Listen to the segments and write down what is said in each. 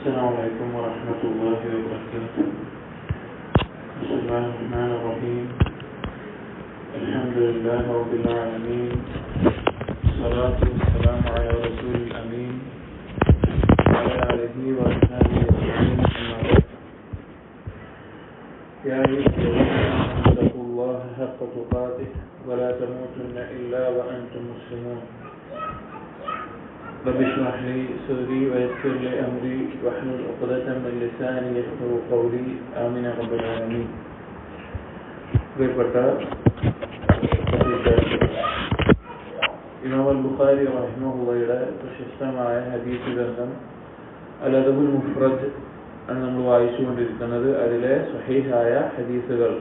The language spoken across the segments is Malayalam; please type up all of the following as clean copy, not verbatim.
السلام عليكم ورحمة الله وبركاته. بسم الله الرحمن الرحيم. الحمد لله رب العالمين. الصلاة والسلام على رسول الأمين وعلى آله وأصحابه أجمعين. أما بعد. يا أيها الذين آمنوا اتقوا الله حق تقاته ولا تموتن إلا وأنتم مسلمون. رب اشرح لي صدري ويسر لي أمري واحلل عقدة من لساني يفقهوا قولي. آمين يا رب العالمين. ഇമാം അൽ-ബുഖാരി റഹിമഹുള്ളയുടെ പ്രശസ്തമായ ഹദീസ് ഗ്രന്ഥം അൽ-അദബുൽ മുഫ്രദ് ആണ് നമ്മൾ വായിച്ചുകൊണ്ടിരിക്കുന്നത്. അതിലെ സ്വഹീഹായ ഹദീസുകൾ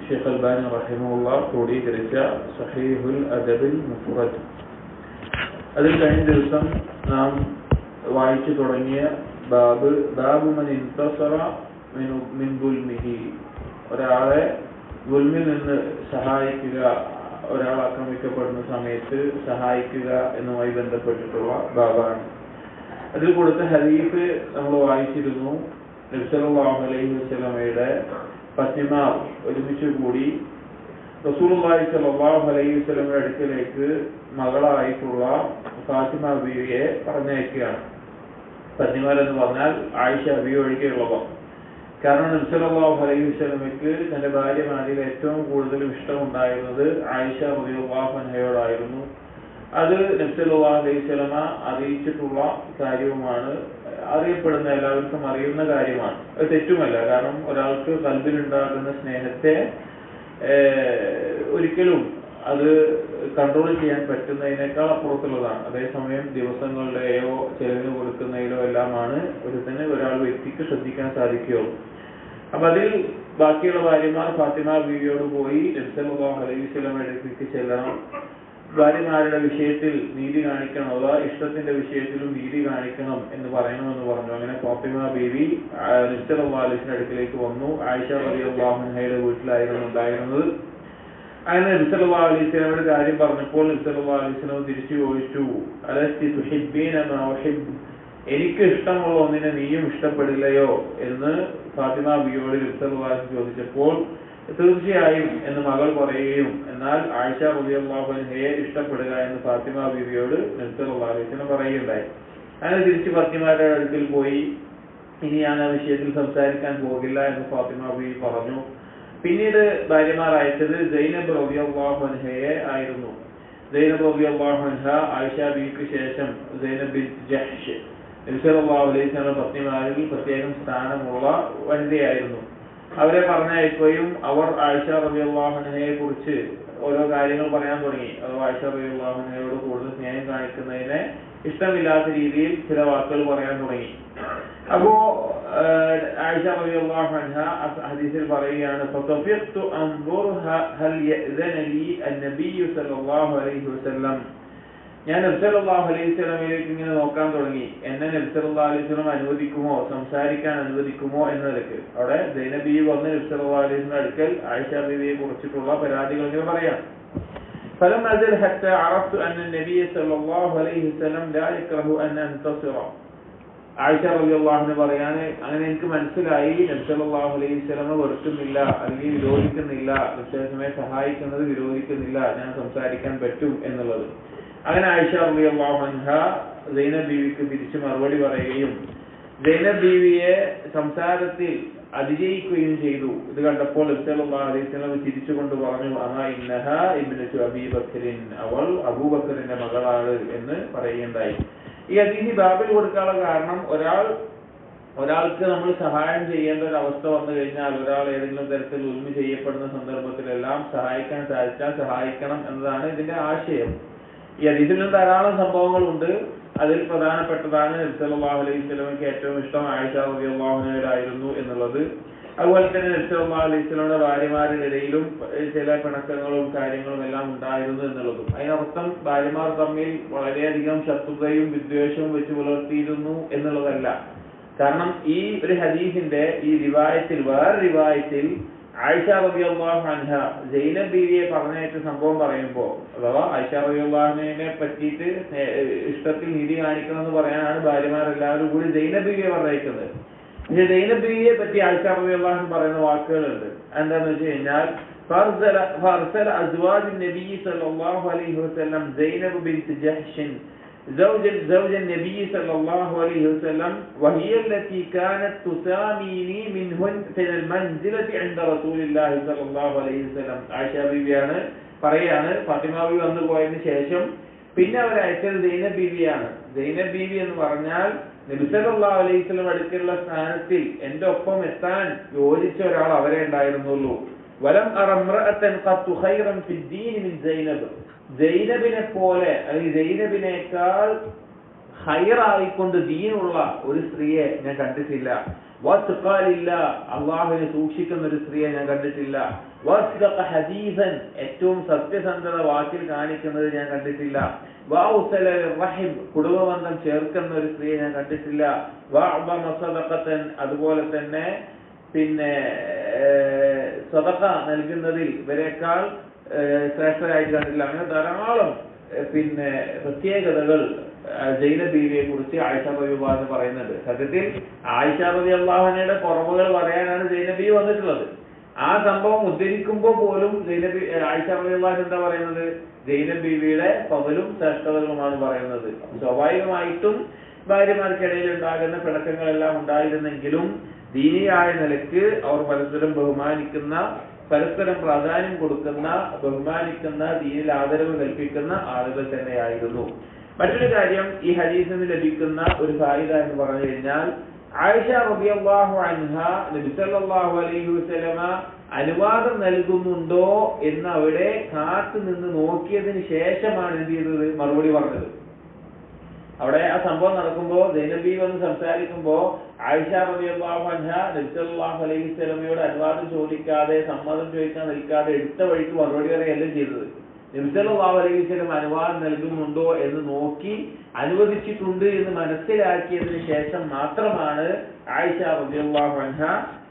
ഷെയ്ഖ് അൽബാനി റഹിമഹുള്ള ക്രോഡീകരിച്ച സ്വഹീഹുൽ അദബുൽ മുഫ്രദ്. അതിൽ കഴിഞ്ഞ ദിവസം നാം വായിച്ചു തുടങ്ങിയ ബാബു മൻ ഇൻതസറ മിൻ ദുൽമിഹി, ഒരാളെ ദുൽമിൽ നിന്ന് സഹായിക്കുക, ഒരാൾ ആക്രമിക്കപ്പെടുന്ന സമയത്ത് സഹായിക്കുക എന്നുമായി ബന്ധപ്പെട്ടിട്ടുള്ള ബാബാണ്. അതിൽ കൊടുത്ത ഹദീസ് നമ്മൾ വായിച്ചിരുന്നു. നബി സല്ലല്ലാഹു അലൈഹി വസല്ലമയുടെ പത്നിമാർ ഒരുമിച്ച് കൂടി റസൂലുള്ളാഹി സ്വല്ലല്ലാഹു അലൈഹി വസല്ലമയുടെ അടുക്കലേക്ക് മകളായിട്ടുള്ള ഫാത്തിമ ബീവിയെ പറഞ്ഞയക്കുകയാണ്. പത്നിമാരെന്ന് പറഞ്ഞാൽ ആയിഷ ബീവി ഒഴികെയുള്ളവർ. കാരണം നബി സല്ലല്ലാഹു അലൈഹി വസല്ലമയ്ക്ക് തന്റെ ഭാര്യമാരിൽ ഏറ്റവും കൂടുതൽ ഇഷ്ടമുണ്ടായിരുന്നത് ആയിഷ റളിയല്ലാഹു അൻഹയോടായിരുന്നു. അത് നബി സല്ലല്ലാഹു അലൈഹി വസല്ലമ അറിയിച്ചിട്ടുള്ള കാര്യവുമാണ്, അറിയപ്പെടുന്ന എല്ലാവർക്കും അറിയുന്ന കാര്യമാണ്. അത് തെറ്റുമല്ല. കാരണം ഒരാൾക്ക് ഖൽബിലുണ്ടാകുന്ന സ്നേഹത്തെ ഒരിക്കലും അത് കൺട്രോൾ ചെയ്യാൻ പറ്റുന്നതിനേക്കാൾ അപ്പുറത്തുള്ളതാണ്. അതേസമയം ദിവസങ്ങളുടെയോ ചെലവിന് കൊടുക്കുന്നതിലോ എല്ലാമാണ് ഒരാൾ വ്യക്തിക്ക് ശ്രദ്ധിക്കാൻ സാധിക്കുകയുള്ളൂ. അപ്പൊ അതിൽ ബാക്കിയുള്ള ഭാര്യമാർ ഫാത്തിമ ബീവിയോട് പോയി നബി സല്ലല്ലാഹു അലൈഹി വസല്ലമയുടെ അടുത്തേക്ക് ചെല്ലണം, ഭാര്യമാരുടെ വിഷയത്തിൽ നീതി കാണിക്കണം, അഥവാ ഇഷ്ടത്തിന്റെ വിഷയത്തിലും നീതി കാണിക്കണം എന്ന് പറയണമെന്ന് പറഞ്ഞു. അങ്ങനെ ഫാത്തിമ ബീവി നബി സല്ലല്ലാഹു അലൈഹി വസല്ലമയുടെ അടുത്തേക്ക് വന്നു. ആയിഷ റളിയല്ലാഹു അൻഹയുടെ വീട്ടിലായിരുന്നു ഉണ്ടായിരുന്നത്. അങ്ങനെ നബി സല്ലല്ലാഹു അലൈഹി വസല്ലമയുടെ കാര്യം പറഞ്ഞപ്പോൾ നബി സല്ലല്ലാഹു അലൈഹി വസല്ലം തിരിച്ചു ചോദിച്ചു, അലസ്തി തുഹിബ്ബീന മാ ഉഹിബ്ബ്, എനിക്ക് ഇഷ്ടമുള്ള ഒന്നിനെ നീയും ഇഷ്ടപ്പെടില്ലയോ എന്ന് ഫാത്തിമ ബീവിയോട് നബി സല്ലല്ലാഹു അലൈഹി വസല്ലം ചോദിച്ചപ്പോൾ തീർച്ചയായും എന്ന് മകൾ പറയുകയും എന്നാൽ ആയിഷ റളിയല്ലാഹു അൻഹയെ ഇഷ്ടപ്പെടുക എന്ന് ഫാത്തിമ ബീവിയോട് നബി സല്ലല്ലാഹു അലൈഹി വസല്ലം പറയുകയുണ്ടായി. അങ്ങനെ തിരിച്ച് ഫാത്തിമയുടെ അടുക്കൽ പോയി ഇനി ഞാൻ ആ വിഷയത്തിൽ സംസാരിക്കാൻ പോകില്ല എന്ന് ഫാത്തിമ ബീവി പറഞ്ഞു. പിന്നീട് ഭാര്യമാർ അയച്ചത് സൈനബ് റളിയല്ലാഹു അൻഹയെ ആയിരുന്നു. സൈനബ് റളിയല്ലാഹു അൻഹ ആയിഷ ബീവിക്ക് ശേഷം സൈനബ് ബിൻത് ജഹ്ഷ് നബി സല്ലല്ലാഹു അലൈഹി വസല്ലം പത്നിമാരിൽ പ്രത്യേകം സ്ഥാനമുള്ള വനിതയായിരുന്നു. അവരെ പറഞ്ഞയക്കുകയും അവർ ആയിഷ റളിയല്ലാഹു അൻഹയെ കുറിച്ച് ഓരോ കാര്യങ്ങൾ പറയാൻ തുടങ്ങി. ആയിഷ റളിയല്ലാഹു അൻഹയോട് കൂടുതൽ സ്നേഹം കാണിക്കുന്നതിനെ ഇഷ്ടമില്ലാത്ത രീതിയിൽ ചില വാക്കുകൾ പറയാൻ തുടങ്ങി. അപ്പോ ആയിഷ റളിയല്ലാഹു അൻഹ ഹദീസിൽ പറയുകയാണ്, ഫതഫിഖ്തു അൻദുർ ഹൽ യഅ്ദന ലി അൻ-നബി സല്ലല്ലാഹു അലൈഹി വസല്ലം, ഞാൻ നബി സല്ലല്ലാഹു അലൈഹി വസല്ലമയിലേക്ക് ഇങ്ങനെ നോക്കാൻ തുടങ്ങി, എന്നെ നബി സല്ലല്ലാഹു അലൈഹി വസല്ലം അനുവദിക്കുമോ, സംസാരിക്കാൻ അനുവദിക്കുമോ എന്നതൊക്കെ. അവിടെ സൈനബ് ബീവി വന്ന് നബി സല്ലല്ലാഹു അലൈഹി വസല്ലം അടുക്കൽ ആയിഷ ബീവിയെ കുറിച്ചിട്ടുള്ള പരാതികൾ ഇങ്ങനെ പറയാം. فلم أزل حتى عرفت أن النبي صلى الله عليه وسلم لا يكره أن أنتصر. ആയിഷ റളിയല്ലാഹു അൻഹ പറയാണ്, അങ്ങനെ എനിക്ക് മനസ്സിലായി നബി സല്ലല്ലാഹു അലൈഹി വസല്ലം വെറുക്കുന്നില്ല അല്ലെങ്കിൽ വിരോധിക്കുന്നില്ല, നബിയെ സഹായിക്കുന്നത് വിരോധിക്കുന്നില്ല, ഞാൻ സംസാരിക്കാൻ പറ്റും എന്നുള്ളത്. അങ്ങനെ ആയിഷ റളിയല്ലാഹു അൻഹ സൈനബ് ബീവിക്ക് തിരിച്ചു മറുപടി പറയുകയും സൈനബ് ബീവിയെ സംസാരത്തിൽ അതിജയിക്കുകയും ചെയ്തു. ഇത് കണ്ടപ്പോൾ നബി സല്ലല്ലാഹു അലൈഹി വസല്ലം ചിരിച്ചുകൊണ്ട് പറഞ്ഞു, അമാ ഇന്നഹാ ഇബ്നതു അബീ ബക്കറിൻ, അവൾ അബൂബക്കറിന്റെ മകളാണ് എന്ന് പറയുകയുണ്ടായി. ഈ ഹദീസ് ബാബിൽ കൊടുക്കാനുള്ള കാരണം ഒരാൾക്ക് നമ്മൾ സഹായം ചെയ്യേണ്ട ഒരു അവസ്ഥ വന്നു കഴിഞ്ഞാൽ, ഒരാൾ ഏതെങ്കിലും തരത്തിൽ ഉൽമ ചെയ്യപ്പെടുന്ന സന്ദർഭത്തിലെല്ലാം സഹായിക്കാൻ സാധിച്ചാൽ സഹായിക്കണം എന്നതാണ് ഇതിന്റെ ആശയം. ഈ ഹദീസിൽ ധാരാളം സംഭവങ്ങളുണ്ട്. അതിൽ പ്രധാനപ്പെട്ടതാണ് നബി സല്ലല്ലാഹു അലൈഹി വസല്ലമയ്ക്ക് ഏറ്റവും ഇഷ്ടം ആയിഷ റളിയല്ലാഹു അൻഹയായിരുന്നു എന്നുള്ളത്. അതുപോലെ തന്നെ നബി സല്ലല്ലാഹു അലൈഹി വസല്ലമയുടെ ഭാര്യമാരുടെ ഇടയിലും ചില പിണക്കങ്ങളും കാര്യങ്ങളും എല്ലാം ഉണ്ടായിരുന്നു എന്നുള്ളതും. അതിനർത്ഥം ഭാര്യമാർ തമ്മിൽ വളരെയധികം ശത്രുതയും വിദ്വേഷവും വെച്ച് പുലർത്തിയിരുന്നു എന്നുള്ളതല്ല. കാരണം ഈ ഒരു ഹദീസിന്റെ ഈ റിവായത്തിൽ വേറെ റിവായത്തിൽ ആയിഷ റളിയല്ലാഹു അൻഹ സൈനബ് ബീവിയെ പറഞ്ഞയച്ച സംഭവം പറയുമ്പോൾ, അഥവാ ആയിഷ റളിയല്ലാഹു അൻഹയെ പറ്റിയിട്ട് ഇഷ്ടത്തിൽ നീതി കാണിക്കണം എന്ന് പറയാനാണ് ഭാര്യമാരെല്ലാവരും കൂടി സൈനബ് ബീവിയെ പറഞ്ഞയക്കുന്നത്. പക്ഷെ സൈനബ് ബീവിയെ പറ്റി ആയിഷ റളിയല്ലാഹു അൻഹ പറയുന്ന വാക്കുകളുണ്ട്. എന്താന്ന് വെച്ച് കഴിഞ്ഞാൽ فأرسل أزواج النبي صلى الله عليه وسلم زينب بنت جحش زوج النبي صلى الله عليه وسلم وهي التي كانت تساميني منهن في المنزلة عند رسول الله صلى الله عليه وسلم. ആയിഷ ബീവിയാണ് പറയാണ്, ഫാത്തിമ ബീവി വന്നു പോയതിനു ശേഷം പിന്നെ അവർ അയച്ചത് സൈനബ് ബീവിയാണ്. സൈനബ് ബീവി എന്ന് പറഞ്ഞാൽ നബി സല്ലല്ലാഹു അലൈഹി വസല്ലം അടുത്തുള്ള സ്ഥാനത്തിൽ എന്റെ ഒപ്പം എത്താൻ യോജിച്ച ഒരാൾ അവരെ ഉണ്ടായിരുന്നുള്ളൂ. വലം അറംറഅതൻ ഖത്തു ഖൈറൻ ഫിദ്ദീൻ മിൻ സൈനബ്. സൈനബിനെ പോലെ അല്ലെങ്കിൽ സൈനബിനേക്കാൾ ഖൈറായിക്കൊണ്ട് ദീനുള്ള ഒരു സ്ത്രീയെ ഞാൻ കണ്ടിട്ടില്ല. വസ്ഖാലില്ല, അല്ലാഹുവിനെ സൂക്ഷിക്കുന്ന ഒരു സ്ത്രീയെ ഞാൻ കണ്ടിട്ടില്ല. വസ്ദഖ ഹദീസൻ, ഏറ്റവും സത്യസന്ധത വാക്കിൽ കാണിക്കുന്നത് ഞാൻ കണ്ടിട്ടില്ല. വഔസല റഹിം, കുടുംബബന്ധം ചേർക്കുന്ന ഒരു സ്ത്രീയെ ഞാൻ കണ്ടിട്ടില്ല. വഅബമ സദഖതൻ, അതുപോലെ തന്നെ പിന്നെ സദഖ നൽകുന്നതിൽ ഇവരെക്കാൾ ശ്രേഷ്ഠരായിട്ട് കണ്ടില്ല. അങ്ങനെ ധാരാളം പിന്നെ പ്രത്യേകതകൾ സൈനബ് ബീവിയെ കുറിച്ച് ആയിഷ റളിയല്ലാഹു അൻഹ പറയുന്നുണ്ട്. സത്യത്തിൽ ആയിഷ റളിയല്ലാഹു അൻഹയുടെ കുറവുകൾ പറയാനാണ് സൈനബ് ബീവി വന്നിട്ടുള്ളത്. ആ സംഭവം ഉദ്ധരിക്കുമ്പോൾ പോലും ആയിഷ റളിയല്ലാഹു അൻഹ എന്താ പറയുന്നത്? സൈനബ് ബീവിയുടെ ഫളലും ശ്രേഷ്ഠതകളുമാണ് പറയുന്നത്. സ്വാഭാവികമായിട്ടും ഭാര്യമാർക്കിടയിൽ ഉണ്ടാകുന്ന പിണക്കങ്ങളെല്ലാം ഉണ്ടായിരുന്നെങ്കിലും ദീനിയായ നിലയ്ക്ക് അവർ പരസ്പരം ബഹുമാനിക്കുന്ന, പരസ്പരം പ്രാധാന്യം കൊടുക്കുന്ന, ബഹുമാനിക്കുന്ന, ദീനിൽ ആദരവ് കൽപ്പിക്കുന്ന ആളുകൾ തന്നെയായിരുന്നു. മറ്റൊരു കാര്യം, ഈ ഹദീസിൽ നിന്ന് ലഭിക്കുന്ന ഒരു ഫായിദ എന്ന് പറഞ്ഞു കഴിഞ്ഞാൽ, ആയിഷ റളിയല്ലാഹു അൻഹ നബി സല്ലല്ലാഹു അലൈഹി വസല്ലമ അനുവാദം നൽകുന്നുണ്ടോ എന്ന് അവിടെ കാത്തു നിന്ന് നോക്കിയതിന് ശേഷമാണ് എന്ത് ചെയ്തത്? മറുപടി പറഞ്ഞത്. അവിടെ ആ സംഭവം നടക്കുമ്പോൾ സൈനബ് ബീവി വന്ന് സംസാരിക്കുമ്പോൾ ആയിഷ റളിയല്ലാഹു അൻഹ നബി സല്ലല്ലാഹു അലൈഹി വസല്ലമയോട് അനുവാദം ചോദിക്കാതെ, സമ്മതം ചോദിക്കാൻ നിൽക്കാതെ എടുത്ത വഴിക്ക് മറുപടി പറയുകയല്ല ചെയ്തത്. നബി സല്ലല്ലാഹു അലൈഹി വസല്ലം അനുവാദം നൽകുന്നുണ്ടോ എന്ന് നോക്കി അനുവദിച്ചിട്ടുണ്ട് എന്ന് മനസ്സിലാക്കിയതിന് ശേഷം മാത്രമാണ് ആയിഷ റളിയല്ലാഹു അൻഹ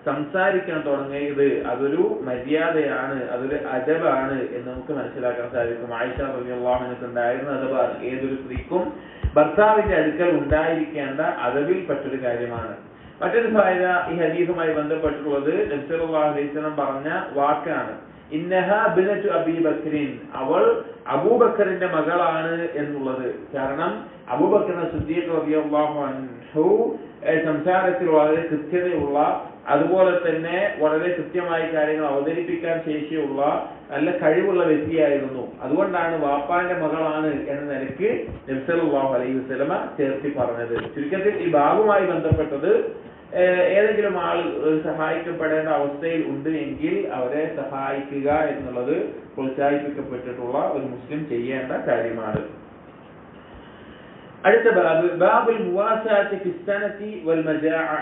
സംസാരിക്കാൻ തുടങ്ങിയത്. അതൊരു മര്യാദയാണ്, അതൊരു അദബാണ് എന്ന് നമുക്ക് മനസ്സിലാക്കാൻ സാധിക്കും. ആയിഷ റളിയല്ലാഹു അൻഹയ്ക്ക് ഉണ്ടായിരുന്ന അദബാണ് ഏതൊരു സ്ത്രീക്കും ഭർത്താവിന്റെ അടുക്കൽ ഉണ്ടായിരിക്കേണ്ട അദബിൽ പെട്ടൊരു കാര്യമാണ്. മറ്റൊരു ഫായിദ ഈ ഹദീസുമായി ബന്ധപ്പെട്ടിട്ടുള്ളത് നബി സല്ലല്ലാഹു അലൈഹി വസല്ലം പറഞ്ഞ വാക്കാണ്, ഇന്നഹ ബിനതു അബീ ബക്രിൻ, അവൾ അബൂബക്കറിന്റെ മകളാണ് എന്നുള്ളത്. കാരണം അബൂബക്കർ സിദ്ദീഖ് റളിയല്ലാഹു അൻഹു സംസാരത്തിൽ വളരെ കൃത്യതയുള്ള, അതുപോലെ തന്നെ വളരെ കൃത്യമായി കാര്യങ്ങൾ അവതരിപ്പിക്കാൻ ശേഷിയുള്ള നല്ല കഴിവുള്ള വ്യക്തിയായിരുന്നു. അതുകൊണ്ടാണ് വാപ്പാന്റെ മകളാണ് എന്ന നിലയ്ക്ക് നബി സല്ലല്ലാഹു അലൈഹി വസല്ലമ ചേർത്തി പറഞ്ഞത്. ചുരുക്കത്തിൽ ഈ ബാബുമായി ബന്ധപ്പെട്ടത് ഏതെങ്കിലും ആൾ സഹായിക്കപ്പെടേണ്ട അവസ്ഥയിൽ ഉണ്ട് എങ്കിൽ അവരെ സഹായിക്കുക എന്നുള്ളത് പ്രോത്സാഹിപ്പിക്കപ്പെട്ടിട്ടുള്ള ഒരു മുസ്ലിം ചെയ്യേണ്ട കാര്യമാണ്. അടുത്ത ബാബ്, ബാബുൽ മുവാസാത്തി ഫിസ്സനതി വൽ മജാഅ,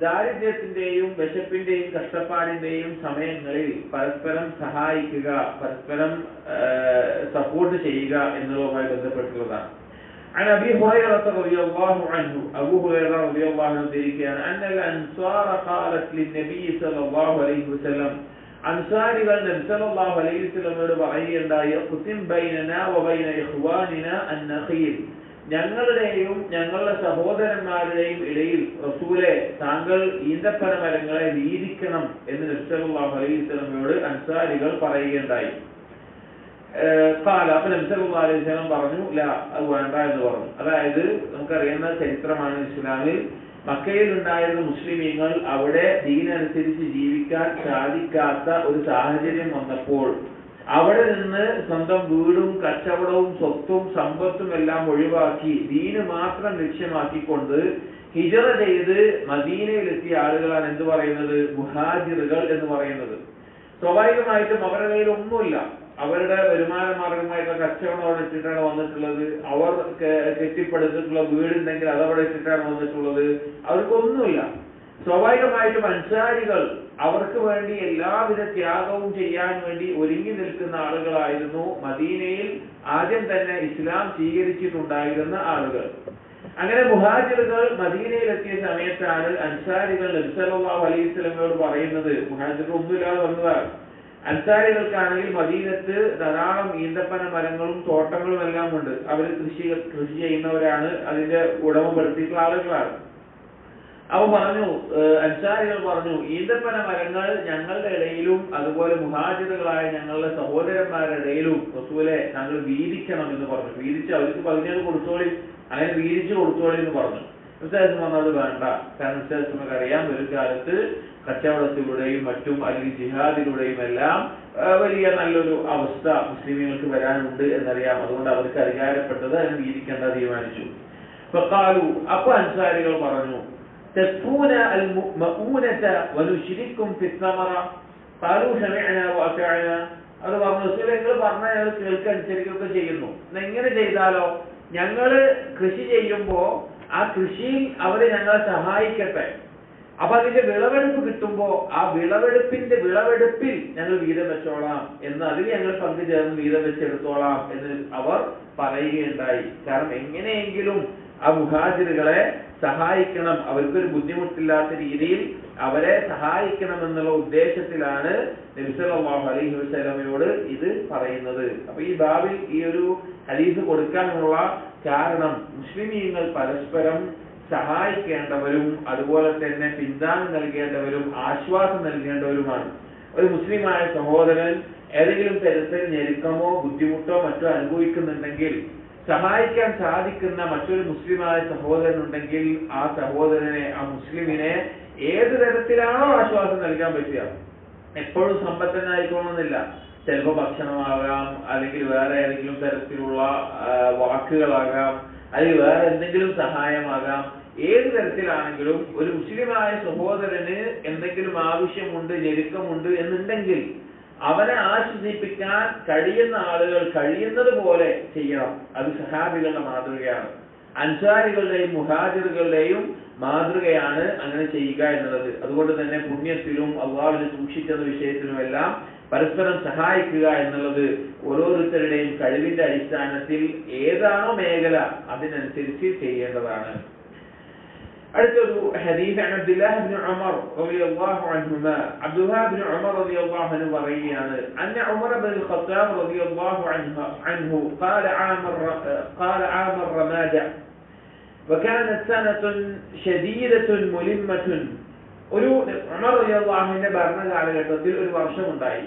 ദാരിദ്ര്യത്തിന്റെയും വിശപ്പിന്റെയും കഷ്ടപ്പാടിന്റെയും സമയങ്ങളിൽ പരസ്പരം സഹായിക്കുക, പരസ്പരം സപ്പോർട്ട് ചെയ്യുക എന്നുള്ളതുമായി ബന്ധപ്പെട്ടുള്ളതാണ്. عن أبي هريرة رضي الله عنه, أبو هريرة رضي الله عنه ذكر أن الأنصار قالت للنبي صلى الله عليه وسلم, അൻസാരികൾ നബി സല്ലല്ലാഹു അലൈഹി വസല്ലമയോട് പറയുകയുണ്ടായി, ഖുസിം ബൈനന വബൈന ഇഖ്വാനിന അൻ-നഖീൽ, ഞങ്ങളുടെയും ഞങ്ങളുടെ സഹോദരന്മാരുടെയും ഇടയിൽ റസൂലെ താങ്കൾ ഈന്തപ്പന മരങ്ങളെ വീതിക്കണം എന്ന് നബി സല്ലല്ലാഹു അലൈഹി വസല്ലമയോട് അൻസാരികൾ പറയുകയുണ്ടായി. അപ്പൊ നബി സല്ലല്ലാഹു അലൈഹി വസല്ലം പറഞ്ഞു, ലാ, അത് വേണ്ട എന്ന് പറഞ്ഞു. അതായത് നമുക്കറിയുന്ന ചരിത്രമാണ്, ഇസ്ലാമിൽ മക്കയിൽ ഉണ്ടായിരുന്ന മുസ്ലിമീങ്ങൾ അവിടെ ദീനനുസരിച്ച് ജീവിക്കാൻ സാധിക്കാത്ത ഒരു സാഹചര്യം വന്നപ്പോൾ അവിടെ നിന്ന് സ്വന്തം വീടും കച്ചവടവും സ്വത്തും സമ്പത്തും എല്ലാം ഒഴിവാക്കി ദീന് മാത്രം ലക്ഷ്യമാക്കിക്കൊണ്ട് ഹിജറ ചെയ്ത് മദീനയിലെത്തിയ ആളുകളാണ് എന്ത് പറയുന്നത്? മുഹാജിറുകൾ എന്ന് പറയുന്നത്. സ്വാഭാവികമായിട്ടും അവരുടെ കയ്യിൽ ഒന്നുമില്ല. അവരുടെ വരുമാന മാർഗമായിട്ടുള്ള കച്ചവടം അവിടെ ഇട്ടിട്ടാണ് വന്നിട്ടുള്ളത്. അവർ കെട്ടിപ്പടുത്തിട്ടുള്ള വീടുണ്ടെങ്കിൽ അതവിടെ ഇട്ടിട്ടാണ് വന്നിട്ടുള്ളത്. അവർക്കൊന്നുമില്ല. സ്വാഭാവികമായിട്ടും അൻസാരികൾ അവർക്ക് വേണ്ടി എല്ലാവിധ ത്യാഗവും ചെയ്യാൻ വേണ്ടി ഒരുങ്ങി നിൽക്കുന്ന ആളുകളായിരുന്നു മദീനയിൽ ആദ്യം തന്നെ ഇസ്ലാം സ്വീകരിച്ചിട്ടുണ്ടായിരുന്ന ആളുകൾ. അങ്ങനെ മുഹാജിറുകൾ മദീനയിലെത്തിയ സമയത്താണ് അൻസാരികൾ നബി സല്ലല്ലാഹു അലൈഹി വസല്ലമയോട് പറയുന്നത്, മുഹാജിറുകൾ ഒന്നുമില്ലാതെ വന്നതാണ്. അൻസാരികൾക്കാണെങ്കിൽ മദീനത്ത് ധാരാളം ഈന്തപ്പന മരങ്ങളും തോട്ടങ്ങളും എല്ലാം ഉണ്ട്. അവർ കൃഷി ചെയ്യുന്നവരാണ്, അതിന്റെ ഉടമപ്പെടുത്തിയിട്ടുള്ള ആളുകളാണ്. അവ പറഞ്ഞു, അൻസാരികൾ പറഞ്ഞു, ഈന്തപ്പന മരങ്ങൾ ഞങ്ങളുടെ ഇടയിലും അതുപോലെ മുഹാജിറുകളായ ഞങ്ങളുടെ സഹോദരന്മാരുടെ ഇടയിലും റസൂലെ ഞങ്ങൾ വീതിക്കണം എന്ന് പറഞ്ഞു. വീതിച്ച് അവർക്ക് പകുതിയത് കൊടുത്തോളി, അങ്ങനെ വീതിച്ചു കൊടുത്തോളി എന്ന് പറഞ്ഞു. വ്യത്യാസം വന്നത് വേണ്ട. കാരണം വ്യത്യാസം നമുക്ക് അറിയാം, ഒരു കാലത്ത് കച്ചവടത്തിലൂടെയും മറ്റും അല്ലെങ്കിൽ ജിഹാദിലൂടെയും എല്ലാം വലിയ നല്ലൊരു അവസ്ഥ മുസ്ലിമുകൾക്ക് വരാനുണ്ട് എന്നറിയാം. അതുകൊണ്ട് അവർക്ക് അധികാരപ്പെട്ടത് അതിന് വീതിക്കേണ്ട തീരുമാനിച്ചു. അപ്പൊ അൻസാരികൾ പറഞ്ഞു, അത് പറഞ്ഞു, നിങ്ങൾ പറഞ്ഞ ഞങ്ങൾ കേൾക്കനുസരിക്കുകയൊക്കെ ചെയ്യുന്നു. എങ്ങനെ ചെയ്താലോ, ഞങ്ങള് കൃഷി ചെയ്യുമ്പോ ആ കൃഷിയിൽ അവര് ഞങ്ങളെ സഹായിക്കട്ടെ. അപ്പൊ അതിന്റെ വിളവെടുപ്പ് കിട്ടുമ്പോ ആ വിളവെടുപ്പിൽ ഞങ്ങൾ വീതം വെച്ചോളാം എന്ന്, അതിൽ ഞങ്ങൾ പങ്കുചേർന്ന് വീതം വെച്ചെടുത്തോളാം എന്ന് അവർ പറയുകയുണ്ടായി. കാരണം എങ്ങനെയെങ്കിലും ആ മുഹാജിറുകളെ സഹായിക്കണം, അവർക്കൊരു ബുദ്ധിമുട്ടില്ലാത്ത രീതിയിൽ അവരെ സഹായിക്കണം എന്നുള്ള ഉദ്ദേശത്തിലാണ് നബി സല്ലല്ലാഹു അലൈഹി വസല്ലമയോട് ഇത് പറയുന്നത്. അപ്പൊ ഈ ബാബിൽ ഈ ഒരു ഹദീസ് കൊടുക്കാനുള്ള കാരണം, മുസ്ലിമീങ്ങൾ പരസ്പരം സഹായിക്കേണ്ടവരും അതുപോലെ തന്നെ പിന്താങ്ങം നൽകേണ്ടവരും ആശ്വാസം നൽകേണ്ടവരുമാണ്. ഒരു മുസ്ലിമായ സഹോദരൻ ഏതെങ്കിലും തരത്തിൽ ഞെരുക്കമോ ബുദ്ധിമുട്ടോ മറ്റോ അനുഭവിക്കുന്നുണ്ടെങ്കിൽ സഹായിക്കാൻ സാധിക്കുന്ന മറ്റൊരു മുസ്ലിമായ സഹോദരൻ ഉണ്ടെങ്കിൽ ആ സഹോദരനെ, ആ മുസ്ലിമിനെ ഏത് തരത്തിലാണോ ആശ്വാസം നൽകാൻ പറ്റുക, എപ്പോഴും സമ്പന്നനായിക്കൊള്ളുന്നില്ല, ചിലപ്പോൾ ഭക്ഷണമാകാം, അല്ലെങ്കിൽ വേറെ ഏതെങ്കിലും തരത്തിലുള്ള വാക്കുകളാകാം, അല്ലെങ്കിൽ വേറെ എന്തെങ്കിലും സഹായമാകാം, ഏത് തരത്തിലാണെങ്കിലും ഒരു മുസ്ലിമായ സഹോദരന് എന്തെങ്കിലും ആവശ്യമുണ്ട്, ഞെരുക്കമുണ്ട് എന്നുണ്ടെങ്കിൽ അവനെ ആശ്വസിപ്പിക്കാൻ കഴിയുന്ന ആളുകൾ കഴിയുന്നത് പോലെ ചെയ്യണം. അത് സഹാബികളുടെ മാതൃകയാണ്. അൻസാരികളുടെയും മുഹാജിറുകളുടെയും മാതൃകയാണ് അങ്ങനെ ചെയ്യുക എന്നുള്ളത്. അതുകൊണ്ട് തന്നെ പുണ്യത്തിലും അള്ളാഹുവിനെ സൂക്ഷിക്കുന്ന വിഷയത്തിലുമെല്ലാം പരസ്പരം സഹായിക്കുക എന്നുള്ളത് ഓരോരുത്തരുടെയും കഴിവിന്റെ അടിസ്ഥാനത്തിൽ ഏതാണോ മേഖല അതിനനുസരിച്ച് ചെയ്യേണ്ടതാണ്. അടുത്തൊരു ഹദീസ് അബ്ദുല്ലാഹ് ഇബ്നു ഉമർ റളിയല്ലാഹു അൻഹുമാ, അബ്ദുല്ലാഹ് ഇബ്നു ഉമർ റളിയല്ലാഹു അൻഹു പറയുകയാണ്, അന്ന ഉമർ ഇബ്നുൽ ഖത്താബ് റളിയല്ലാഹു അൻഹു قال عام الرمادة وكانت سنة شديدة ملمة. ഒരു ഉമർ റളിയല്ലാഹു അൻഹുവിന്റെ ഭരണകാലഘട്ടത്തിൽ ഒരു വർഷമുണ്ടായി.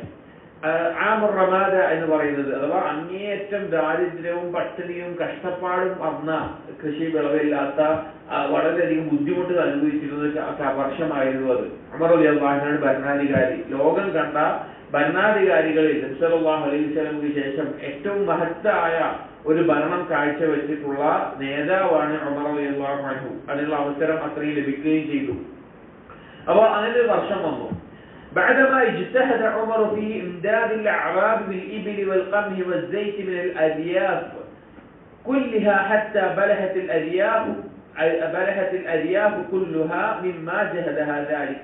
ആമുർ റമാദ എന്ന് പറയുന്നത്, അഥവാ അങ്ങേയറ്റം ദാരിദ്ര്യവും പട്ടിണിയും കഷ്ടപ്പാടും വന്ന, കൃഷി വിളവില്ലാത്ത, വളരെയധികം ബുദ്ധിമുട്ട് അനുഭവിച്ചിരുന്ന വർഷമായിരുന്നു അത്. ഉമർ റളിയല്ലാഹു അൻഹു ഭരണാധികാരി, ലോകം കണ്ട ഭരണാധികാരികളിൽ നബി സല്ലല്ലാഹു അലൈഹി വസല്ലമയ്ക്ക് ശേഷം ഏറ്റവും മഹത്തായ ഒരു ഭരണം കാഴ്ചവെച്ചിട്ടുള്ള നേതാവാണ് ഉമർ റളിയല്ലാഹു അൻഹു. അതിനുള്ള അവസരം അത്രയും ലഭിക്കുകയും ചെയ്തു. അപ്പോൾ അങ്ങനെ ഒരു വർഷം വന്നു. بعدما اجتهد عمر في امداد الاعراب بالابل والقمح والزيت من الارياف كلها حتى بلحت الارياف كلها مما جهدها ذلك.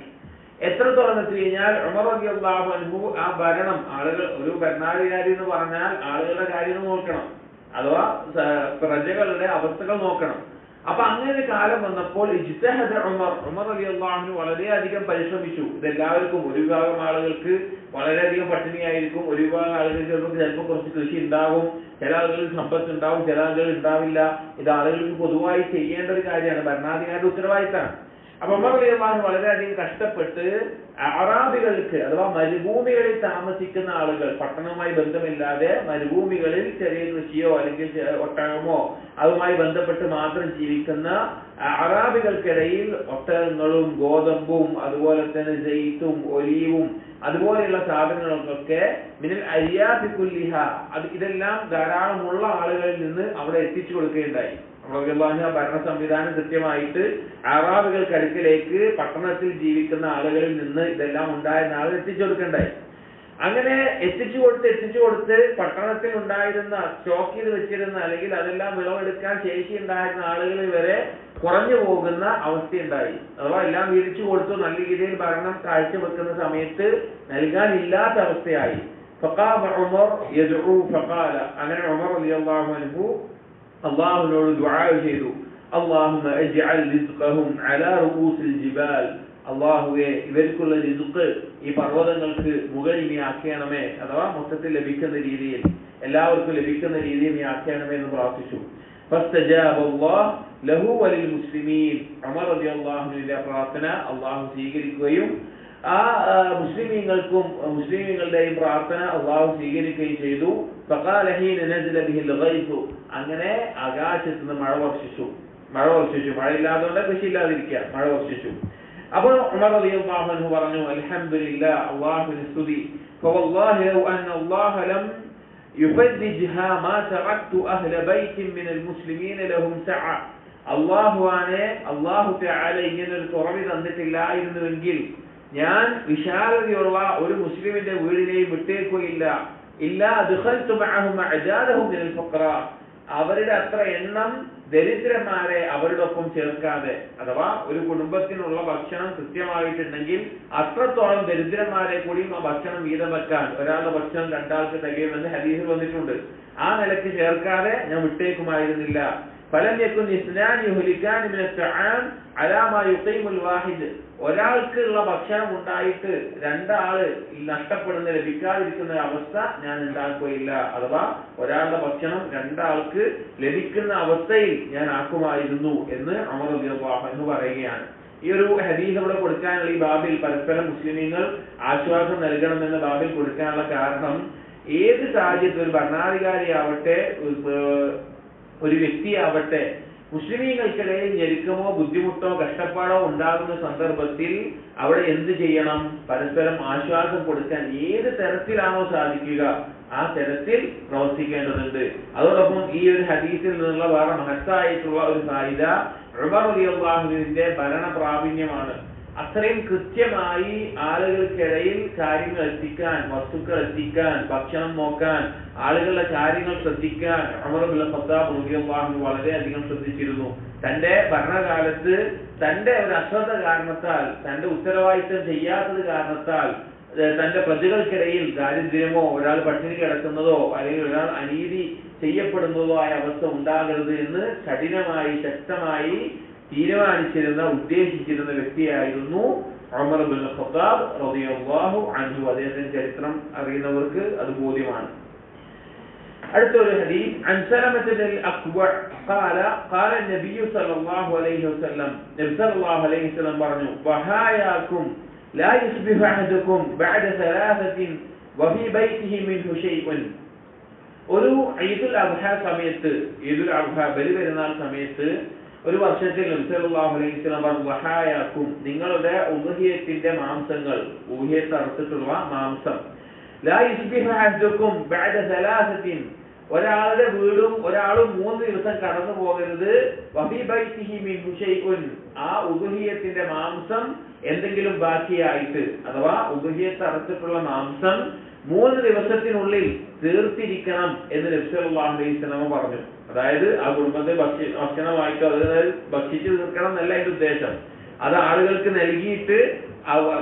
എത്രത്തോളം എത്തി കഴിഞ്ഞാൽ ഉമർ റളിയല്ലാഹു അൻഹു ആ ഭരണം, ആളുകൾ, ഒരു ഭരണാധികാരി എന്ന് പറഞ്ഞാൽ ആളുകളുടെ കാര്യം നോക്കണം, അഥവാ പ്രജകളുടെ അവസ്ഥകൾ നോക്കണം. അപ്പൊ അങ്ങനെ കാലം വന്നപ്പോൾ ഇജ്തഹദ ഉമർ റളിയല്ലാഹു അൻഹു വളരെയധികം പരിശ്രമിച്ചു. ഇതെല്ലാവർക്കും, ഒരു വിഭാഗം ആളുകൾക്ക് വളരെയധികം പട്ടിണിയായിരിക്കും, ഒരു വിഭാഗം ആളുകൾക്ക് ചിലപ്പോൾ കുറച്ച് കൃഷി ഉണ്ടാവും, ചില ആളുകൾക്ക് സമ്പത്ത് ഉണ്ടാവും, ചില ആളുകൾ ഉണ്ടാവില്ല. ഇത് ആളുകൾക്ക് പൊതുവായി ചെയ്യേണ്ട ഒരു കാര്യമാണ്, ഭരണാധികാരിയുടെ ഉത്തരവാദിത്തമാണ്. അപ്പൊ ഉമർ റളിയല്ലാഹു അൻഹു വളരെയധികം കഷ്ടപ്പെട്ട് അറാബികൾക്ക്, അഥവാ മരുഭൂമികളിൽ താമസിക്കുന്ന ആളുകൾ, പട്ടണവുമായി ബന്ധമില്ലാതെ മരുഭൂമികളിൽ ചെറിയ കൃഷിയോ അല്ലെങ്കിൽ ഒട്ടകമോ അതുമായി ബന്ധപ്പെട്ട് മാത്രം ജീവിക്കുന്ന അറാബികൾക്കിടയിൽ ഒട്ടകങ്ങളും ഗോതമ്പും അതുപോലെ തന്നെ ജെയ്ത്തും ഒലീവും അതുപോലെയുള്ള സാധനങ്ങൾക്കൊക്കെ മിനൽ അരിയാഫി കുല്ലിഹ, ഇതെല്ലാം ധാരാളമുള്ള ആളുകളിൽ നിന്ന് അവിടെ എത്തിച്ചു കൊടുക്കുകയുണ്ടായി. ഭരണ സംവിധാനം കൃത്യമായിട്ട് അറാബികൾക്ക് അടുക്കിലേക്ക് പട്ടണത്തിൽ ജീവിക്കുന്ന ആളുകളിൽ നിന്ന് ഇതെല്ലാം ഉണ്ടായിരുന്ന ആളുകൾ എത്തിച്ചു കൊടുക്കണ്ടായി. അങ്ങനെ എത്തിച്ചു കൊടുത്ത് പട്ടണത്തിൽ ഉണ്ടായിരുന്ന, സ്റ്റോക്ക് ചെയ്ത് വെച്ചിരുന്ന, അല്ലെങ്കിൽ അതെല്ലാം വിളവെടുക്കാൻ ശേഷി ഉണ്ടായിരുന്ന ആളുകളിൽ വരെ കുറഞ്ഞു പോകുന്ന അവസ്ഥയുണ്ടായി. അഥവാ എല്ലാം വീതിച്ചു കൊടുത്തു, നല്ല രീതിയിൽ ഭരണം കാഴ്ചവെക്കുന്ന സമയത്ത് നൽകാനില്ലാത്ത അവസ്ഥയായി. ഫഖാമ ഉമർ യദ്ഉ ഫഖാല, അങ്ങനെ ഉമർ റളിയല്ലാഹു അൻഹു അള്ളാഹുവിനോട് ദുആ ചെയ്തു. അല്ലാഹുമ്മ അജ്അൽ റിസ്ഖഹും അലാ റൂസിൽ ജിബാൽ, അല്ലാഹുവേ ഇവർക്കുള്ള റിസ്ഖ് ഈ പർവ്വതങ്ങൾക്ക് മുകളിൽ നീ ആക്കണമേ, അഥവാ മൊത്തത്തിൽ ലഭിക്കുന്ന രീതിയിൽ എല്ലാവർക്കും ലഭിക്കുന്ന രീതിയിൽ നീ ആക്കണമേ എന്ന് പ്രാർത്ഥിച്ചു. ഫസ്തജാബ അല്ലാഹു ലഹു വലിൽ മുസ്ലിമീൻ, ഉമർ റളിയല്ലാഹു അൻഹുവിന്റെ പ്രാർത്ഥന അല്ലാഹു സ്വീകരിക്കുകയും ആ മുസ്ലിമീങ്ങൾക്കും മുസ്ലിമീങ്ങളുടെയും പ്രാർത്ഥന അല്ലാഹു സ്വീകരിക്കുകയും ചെയ്തു. ഫഖാല ഹീന നസല ബിഹിൽ ഗൈസ്, അങ്ങനെ ആകാശത്ത് നിന്ന് മഴ വർഷിച്ചു. മഴയില്ലാതെ കൃഷിയില്ലാതിരിക്കുക, മഴ വർഷിച്ചു. അപ്പോൾ ഉമർ റളിയല്ലാഹു അൻഹു പറഞ്ഞു, അൽഹംദുലില്ലാഹ്, അല്ലാഹുവിന് സ്തുതി. ഫവല്ലാഹി ലൗ അന്ന അല്ലാഹ ലം യുഫദ്ദിജ്ഹാ മാ തറക്തു അഹ്ല ബൈത്തിൻ മിനൽ മുസ്ലിമീന ലഹും സഅ, അല്ലാഹു തആല ഇങ്ങനെ ഒരു തുറവി തന്നിട്ടില്ലായിരുന്നുവെങ്കിൽ ഞാൻ വിശാലതയുള്ള ഒരു മുസ്ലിമിന്റെ വീടിനെയും വിട്ടേക്കുകയില്ല. ഇല്ലാ അദ്ഖൽതു മഅഹും അഅദാദഹും മിനൽ ഫഖറ, അവരുടെ അത്ര എണ്ണം ദരിദ്രന്മാരെ അവരുടെ ഒപ്പം ചേർക്കാതെ, അഥവാ ഒരു കുടുംബത്തിനുള്ള ഭക്ഷണം കൃത്യമായിട്ടുണ്ടെങ്കിൽ അത്രത്തോളം ദരിദ്രന്മാരെ കൂടിയും ആ ഭക്ഷണം വീതം വെക്കാൻ, ഒരാളുടെ ഭക്ഷണം രണ്ടാൾക്ക് തികയുമെന്ന് ഹദീസിൽ വന്നിട്ടുണ്ട്. ആ നിലയ്ക്ക് ചേർക്കാതെ ഞാൻ വിട്ടേക്കുമായിരുന്നില്ല. ഫലം യകുൻ ഇസ്നാനി യുഹ്ലികാനി മിന തആം അലാ മാ യുഖീമുൽ വാഹിദ്, ഒരാൾക്കുള്ള ഭക്ഷണം ഉണ്ടായിട്ട് രണ്ടാള് നഷ്ടപ്പെടുന്ന ലഭിക്കാതിരിക്കുന്ന അവസ്ഥ ഞാൻ ഉണ്ടാക്കുകയില്ല, അഥവാ ഒരാളുടെ ഭക്ഷണം രണ്ടാൾക്ക് ലഭിക്കുന്ന അവസ്ഥയിൽ ഞാൻ ആക്കുമായിരുന്നു എന്ന് ഉമർ റളിയല്ലാഹു അൻഹു പറയുകയാണ്. ഈ ഒരു ഹദീസ് ഇവിടെ കൊടുക്കാനുള്ള ഈ ബാബിൽ പരസ്പരം മുസ്ലിമീങ്ങൾ ആശ്വാസം നൽകണമെന്ന ബാബിൽ കൊടുക്കാനുള്ള കാരണം, ഏത് സാഹചര്യത്തിൽ ഒരു ഭരണാധികാരിയാവട്ടെ ഒരു വ്യക്തിയാവട്ടെ മുസ്ലിമീങ്ങൾക്കിടയിൽ ഞെരുക്കമോ ബുദ്ധിമുട്ടോ കഷ്ടപ്പാടോ ഉണ്ടാകുന്ന സന്ദർഭത്തിൽ അവിടെ എന്ത് ചെയ്യണം? പരസ്പരം ആശ്വാസം കൊടുക്കാൻ ഏത് തരത്തിലാണോ സാധിക്കുക ആ തരത്തിൽ പ്രവർത്തിക്കേണ്ടതുണ്ട്. അതോടൊപ്പം ഈ ഒരു ഹദീസിൽ നിന്നുള്ള വേറെ മഹത്തായിട്ടുള്ള ഒരു ഫായിദ ഉമർ റളിയല്ലാഹു അൻഹുവിന്റെ ഭരണ പ്രാവീണ്യമാണ്. അത്രയും കൃത്യമായി ആളുകൾക്കിടയിൽ കാര്യങ്ങൾ എത്തിക്കാൻ, വസ്തുക്കൾ എത്തിക്കാൻ, ഭക്ഷണം നോക്കാൻ, ആളുകളുടെ കാര്യങ്ങൾ ശ്രദ്ധിക്കാൻ ഉമർ ഇബ്നുൽ ഖത്താബ് റളിയല്ലാഹു അൻഹു വളരെയധികം ശ്രദ്ധിച്ചിരുന്നു. തന്റെ ഭരണകാലത്ത് തന്റെ ഒരു അശ്രദ്ധ കാരണത്താൽ, തന്റെ ഉത്തരവാദിത്തം ചെയ്യാത്തത് കാരണത്താൽ തന്റെ പ്രജകൾക്കിടയിൽ ദാരിദ്ര്യമോ ഒരാൾ പട്ടിണി കിടക്കുന്നതോ അല്ലെങ്കിൽ ഒരാൾ അനീതി ചെയ്യപ്പെടുന്നതോ ആയ അവസ്ഥ ഉണ്ടാകരുത് എന്ന് കഠിനമായി ശക്തമായി തീരുമാനിച്ചിരുന്ന ഉദ്ദേശിച്ചിരുന്ന വ്യക്തിയായിരുന്നു ഉമർ ഇബ്നുൽ ഖത്താബ് റളിയല്ലാഹു അൻഹു. അദ്ദേഹത്തിന്റെ ചരിത്രം അറിയുന്നവർക്ക് അത് ബോധ്യമാണ്. അടുത്തൊരു ഹദീസ്, അൻ സലമത ബിൻ അക്വഅ ഖാല ഖാല നബി സല്ലല്ലാഹു അലൈഹി വസല്ലം, നബി സല്ലല്ലാഹു അലൈഹി വസല്ലം പറഞ്ഞു, വഹായാകും ലാ യുസ്ബിഹു അഹദുകും ബഅദ സലാസത്തിൻ വഫീ ബൈതിഹി മിൻഹു ശൈഉൻ. ഒരു ഈദുൽ അദ്ഹ സമയത്ത്, ഈദുൽ അദ്ഹ ബലിപെരുന്നാൾ സമയത്ത് ഒരു വർഷത്തിൽ നബി സല്ലല്ലാഹു അലൈഹി വസല്ലം പറഞ്ഞു, വഹായാകും, നിങ്ങളുടെ ഉദ്ഹിയത്തിന്റെ മാംസങ്ങൾ, ഉദ്ഹിയത്ത് അറുത്തിട്ടുള്ള മാംസം, ലാ യുസ്ബിഹു അഹദുകും ബഅദ സലാസത്തിൻ, ഒരാളുടെ വീടും ഒരാളും 3 ദിവസം കടന്നു പോകരുത്, വഫീ ബൈതിഹി മിൻഹു ശൈഉൻ, ആ ഉദ്ഹിയത്തിന്റെ മാംസം എന്തെങ്കിലും ബാക്കിയായിട്ട്, അഥവാ ഉദ്ഹിയത്ത് അറുത്തിട്ടുള്ള മാംസം 3 ദിവസത്തിനുള്ളിൽ തീർത്തിരിക്കണം എന്ന് നബി സല്ലല്ലാഹു അലൈഹി വസല്ലം പറഞ്ഞു. അതായത് ആ കുടുംബത്തെ ഭക്ഷണമായിട്ടോ അതായത് ഭക്ഷിച്ചു തീർക്കണം എന്നല്ല അതിന്റെ ഉദ്ദേശം. അത് ആളുകൾക്ക് നൽകിയിട്ട്